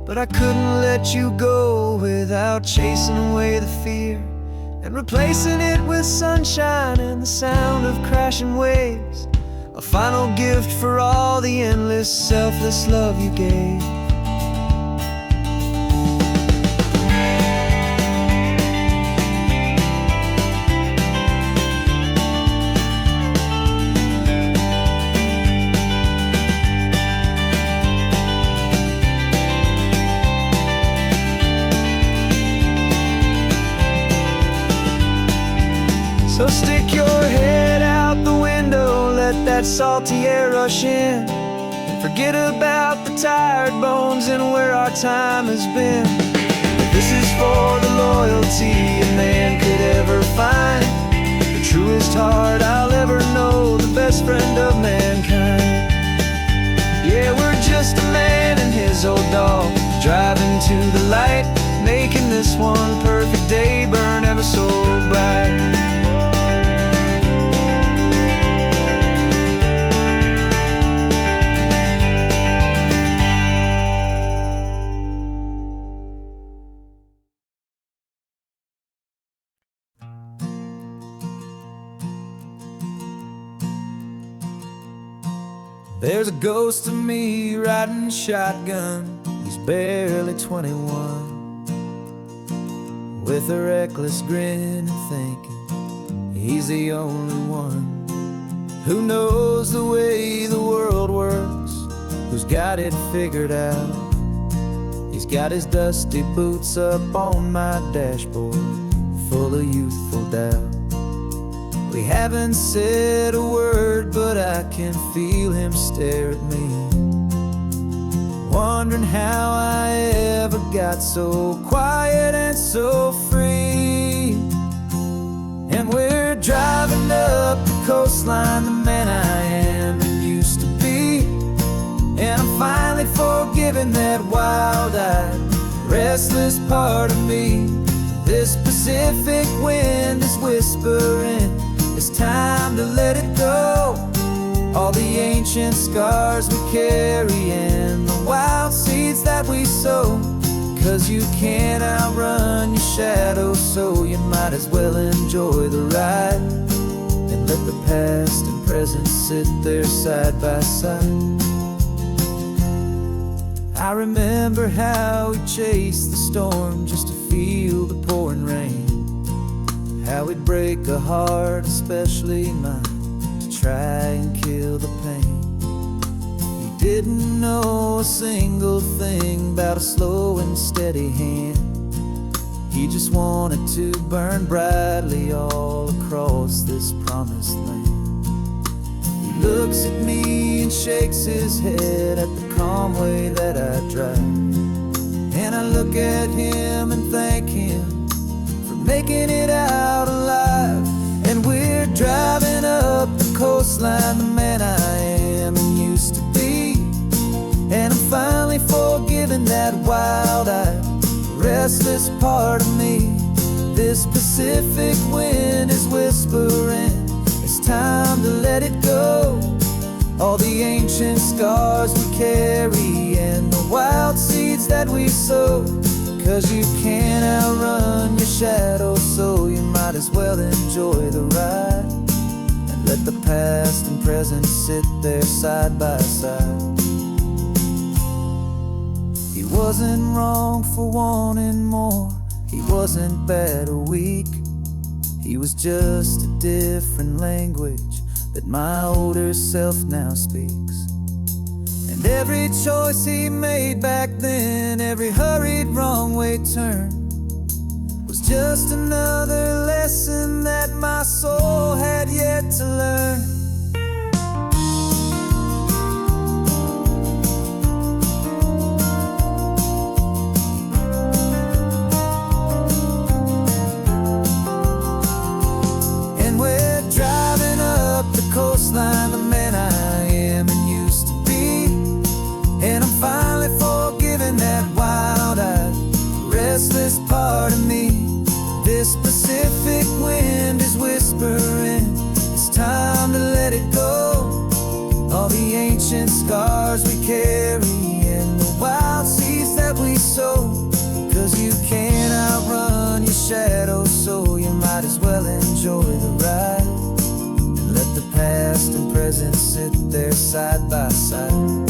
but I couldn't let you go without chasing away the fear and replacing it with sunshine and the sound of crashing waves, a final gift for all the endless, selfless love you gave. So stick your head out the window, let that salty air rush in, and forget about the tired bones and where our time has been. This is for the loyalty a man could ever find, the truest heart I'll ever know, the best friend of mankind. Yeah, we're just a man and his old dog, driving to the light, making this one perfect day burn ever so bright. There's a ghost of me riding shotgun, he's barely 21, with a reckless grin and thinking he's the only one who knows the way the world works, who's got it figured out. He's got his dusty boots up on my dashboard, full of youthful doubt. We haven't said a word, but I can feel him stare at me, wondering how I ever got so quiet and so free. And we're driving up the coastline, the man I am and used to be, and I'm finally forgiving that wild-eyed, restless part of me. This Pacific wind is whispering, it's time to let it go. All the ancient scars we carry and the wild seeds that we sow, 'cause you can't outrun your shadow, so you might as well enjoy the ride and let the past and present sit there side by side. I remember how we chased the storm just to feel the pouring rain, how we'd break a heart, especially mine, to try and kill the pain. He didn't know a single thing about a slow and steady hand. He just wanted to burn brightly all across this promised land. He looks at me and shakes his head at the calm way that I drive, and I look at him and thank him for making it out alive. And we're driving up the coastline, the man I am and used to be, and I'm finally forgiving that wild-eyed, restless part of me. This Pacific wind is whispering, it's time to let it go. All the ancient scars we carry and the wild seeds that we sow. 'Cause you can't outrun your shadow, so you might as well enjoy the ride. And let the past and present sit there side by side. He wasn't wrong for wanting more, he wasn't bad or weak. He was just a different language that my older self now speaks. And every choice he made back then, every hurried wrong way turn, was just another lesson that my soul had yet to learn. Coastline, the man I am and used to be. And I'm finally forgiving that wild-eyed, restless part of me. This Pacific wind is whispering, it's time to let it go. All the ancient scars we carry and the wild seeds that we sow. 'Cause you can't outrun your shadow, so you might as well enjoy the ride. Let the past and present sit there side by side.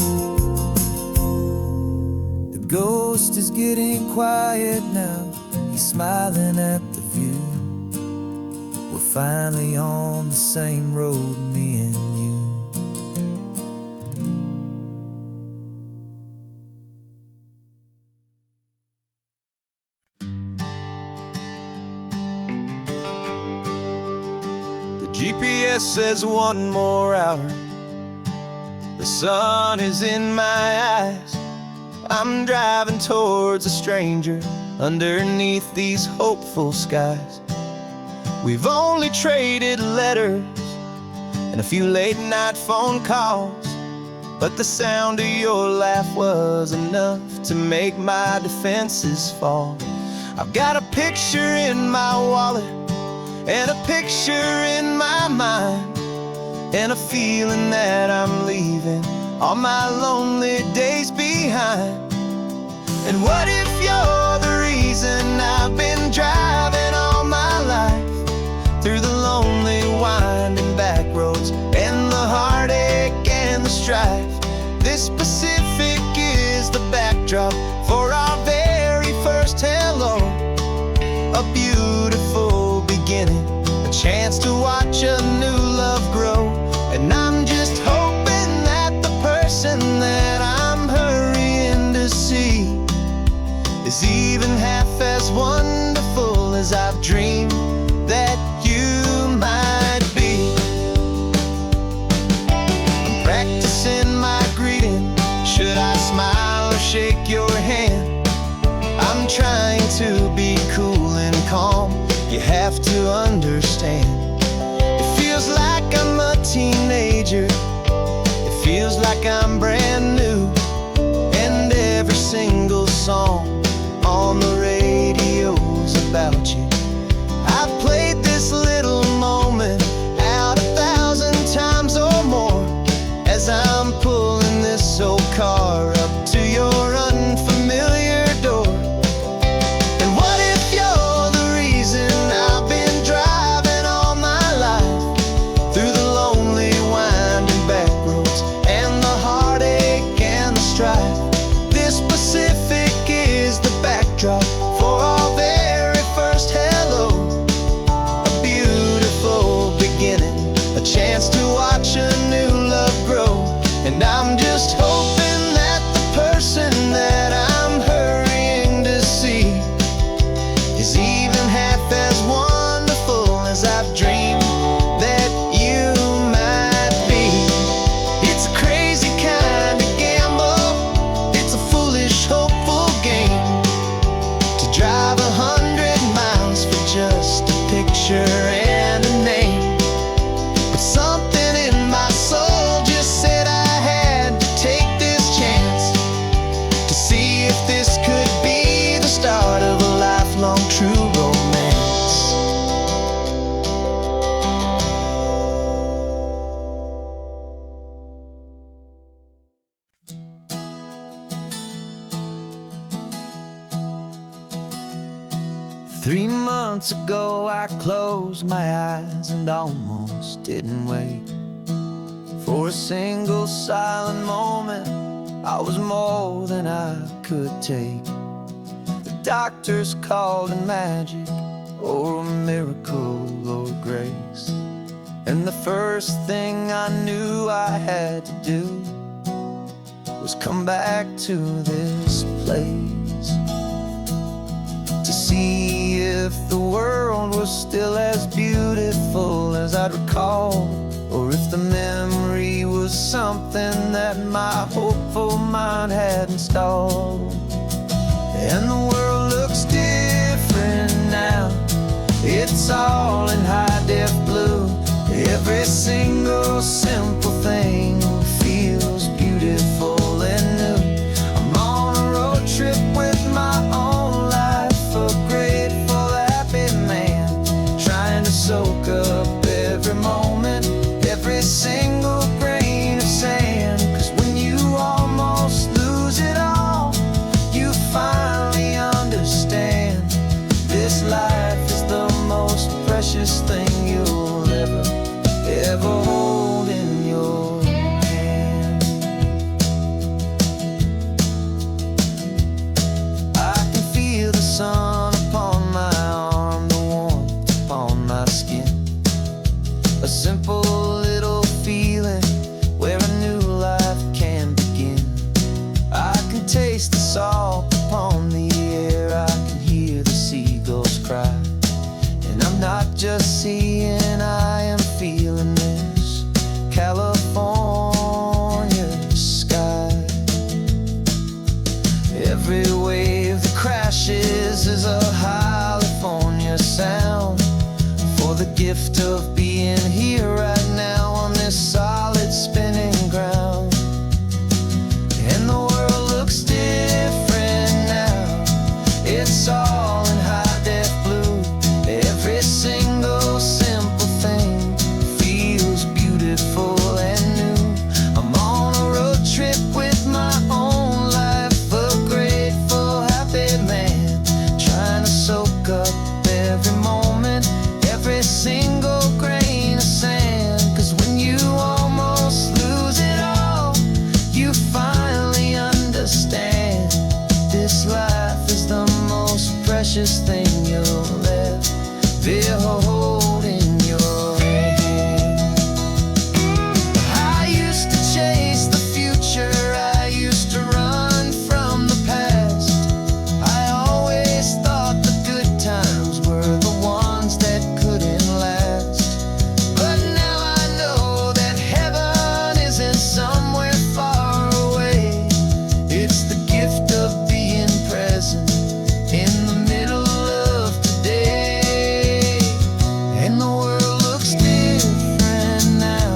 The ghost is getting quiet now, he's smiling at the view. We're finally on the same road, me and you. GPS says one more hour. The sun is in my eyes. I'm driving towards a stranger underneath these hopeful skies. We've only traded letters and a few late night phone calls, but the sound of your laugh was enough to make my defenses fall. I've got a picture in my wallet and a picture in my mind, and a feeling that I'm leaving all my lonely days behind. And what if you're the reason I've been driving all my life, through the lonely winding back roads and the heartache and the strife? This Pacific is the backdrop for our very first hello. A beautiful beginning, a chance to watch a new love grow. And I'm just hoping that the person that I'm hurrying to see is even half as wonderful as I've dreamed that you might be. I'm practicing my greeting, should I smile or shake your hand? I'm trying to be cool and calm, you have to understand. It feels like I'm a teenager, it feels like I'm brand new, and every single song on the radio's about you. I've played this little moment out 1,000 times or more, as I'm pulling this old car up to your unfamiliar door. And what if you're the reason I've been driving all my life, through the lonely winding back roads and the heartache months ago I closed my eyes and almost didn't wake. For a single silent moment, I was more than I could take. The doctors called it magic, or a miracle, or grace. And the first thing I knew I had to do was come back to this place, to see if the world was still as beautiful as I'd recall, or if the memory was something that my hopeful mind had installed. And the world looks different now, it's all in high-def blue. Every single simple thing feels beautiful and new. I'm on a road trip with my own life, a grateful, happy man, trying to soak up every moment, every single grain of sand. 'Cause when you almost lose it all, you finally understand this life is the most precious thing you'll ever hold in your hand. I can feel the sun upon my arm, the warmth upon my skin, a simple little feeling where a new life can begin. I can taste the salt upon the air, I can hear the seagulls cry, and I'm not just seeing, I am feeling this California sky. Every wave that crashes is a California sound, for the gift of being here right now on this solid spinning ground. And the world looks different now, it's all in high-def blue. Every single simple thing feels beautiful and new. I'm on a road trip with my own life, a grateful, happy man, trying to soak up every moment, every single grain of sand. 'Cause when you almost lose it all, you finally understand this life is the most precious thing you'll ever hold in your hand. I used to chase the future, I used to run from the past. I always thought the good times were the ones that couldn't last. But now I know that heaven isn't somewhere far away. It's the gift of being present in the middle of today. And the world looks different now,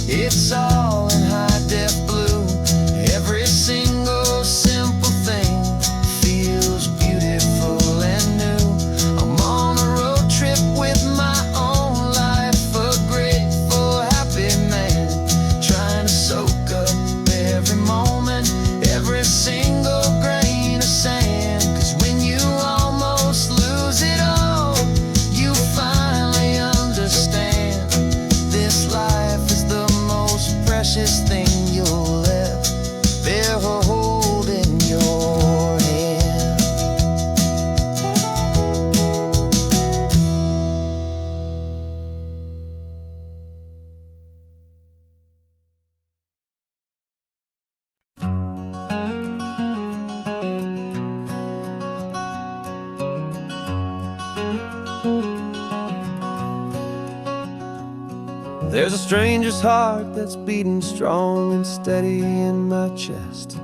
it's all in high-def blue. Every single simple thing feels beautiful and new. I'm on a road trip with my own life, a grateful, happy man, trying to soak up every moment, every single grain of sand. 'Cause when you almost lose it all, you finally understand this life is the most precious thing you'll ever hold in your hand. There's a stranger's heart that's beating strong and steady in my chest.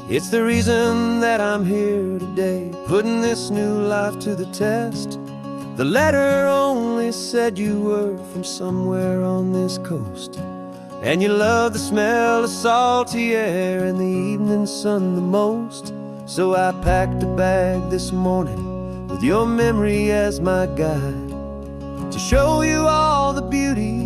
It's the reason that I'm here today, putting this new life to the test. The letter only said you were from somewhere on this coast, and you love the smell of salty air and the evening sun the most. So I packed a bag this morning with your memory as my guide, to show you all the beauty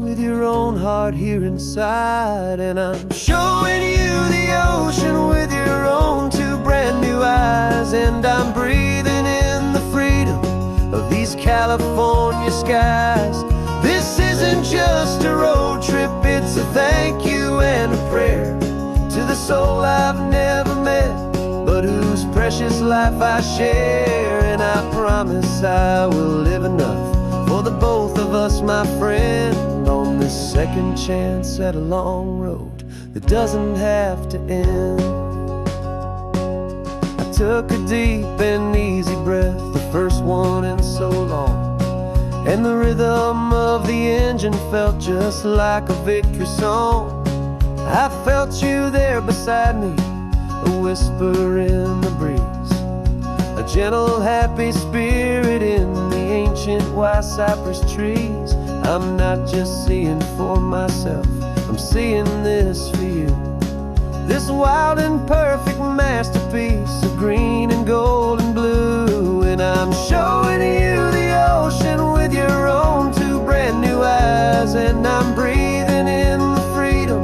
with your own heart here inside. And I'm showing you the ocean with your own two brand new eyes, and I'm breathing in the freedom of these California skies. This isn't just a road trip, it's a thank you and a prayer to the soul I've never met, but whose precious life I share. And I promise I will live enough for the both of us, my friend, on this second chance at a long road that doesn't have to end. I took a deep and easy breath, the first one in so long, and the rhythm of the engine felt just like a victory song. I felt you there beside me, a whisper in the breeze, a gentle, happy spirit in the ancient white cypress trees. I'm not just seeing for myself, I'm seeing this for you. This wild and perfect masterpiece of green and gold and blue. And I'm showing you the ocean with your own two brand new eyes. And I'm breathing in the freedom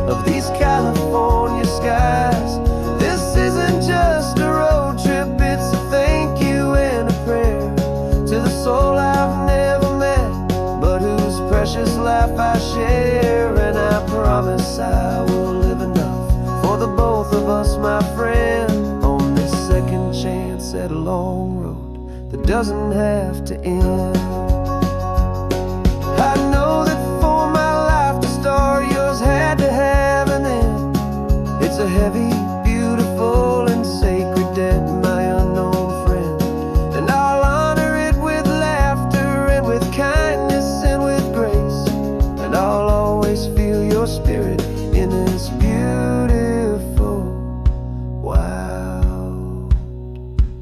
of these California skies. This isn't just a road trip, it's a thank you and a prayer to the soul I've never met, but whose precious life I share. And I promise I will live enough for the both of us, my friend, on this second chance at a long road that doesn't have to end. I know that for my life to start, yours had to have an end. It's a heavy, beautiful, and sacred debt, my unknown friend, and I'll honor it with laughter and with kindness and with grace, and I'll always feel your spirit in this beautiful, wild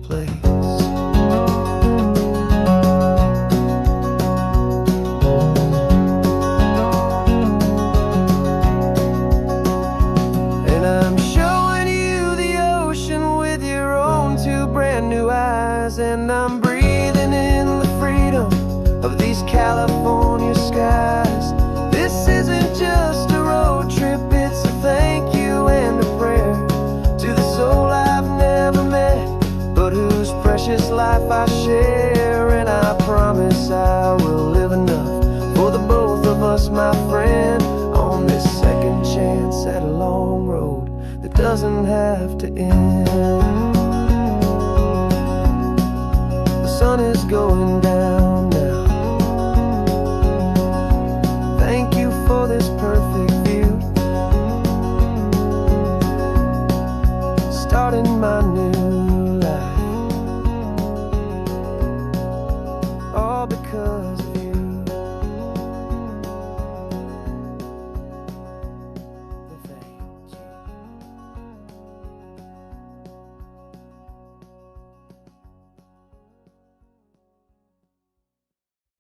place. I'm showing you the ocean with your own two brand new eyes. And I'm breathing in the freedom of these California skies. This isn't just a road trip, it's a thank you and a prayer to the soul I've never met, but whose precious life I share. And I promise I will live enough for the both of us, my friend, on this second chance at a long road that doesn't have to end. The sun is going down now. Thank you for this perfect view, starting my new life, all because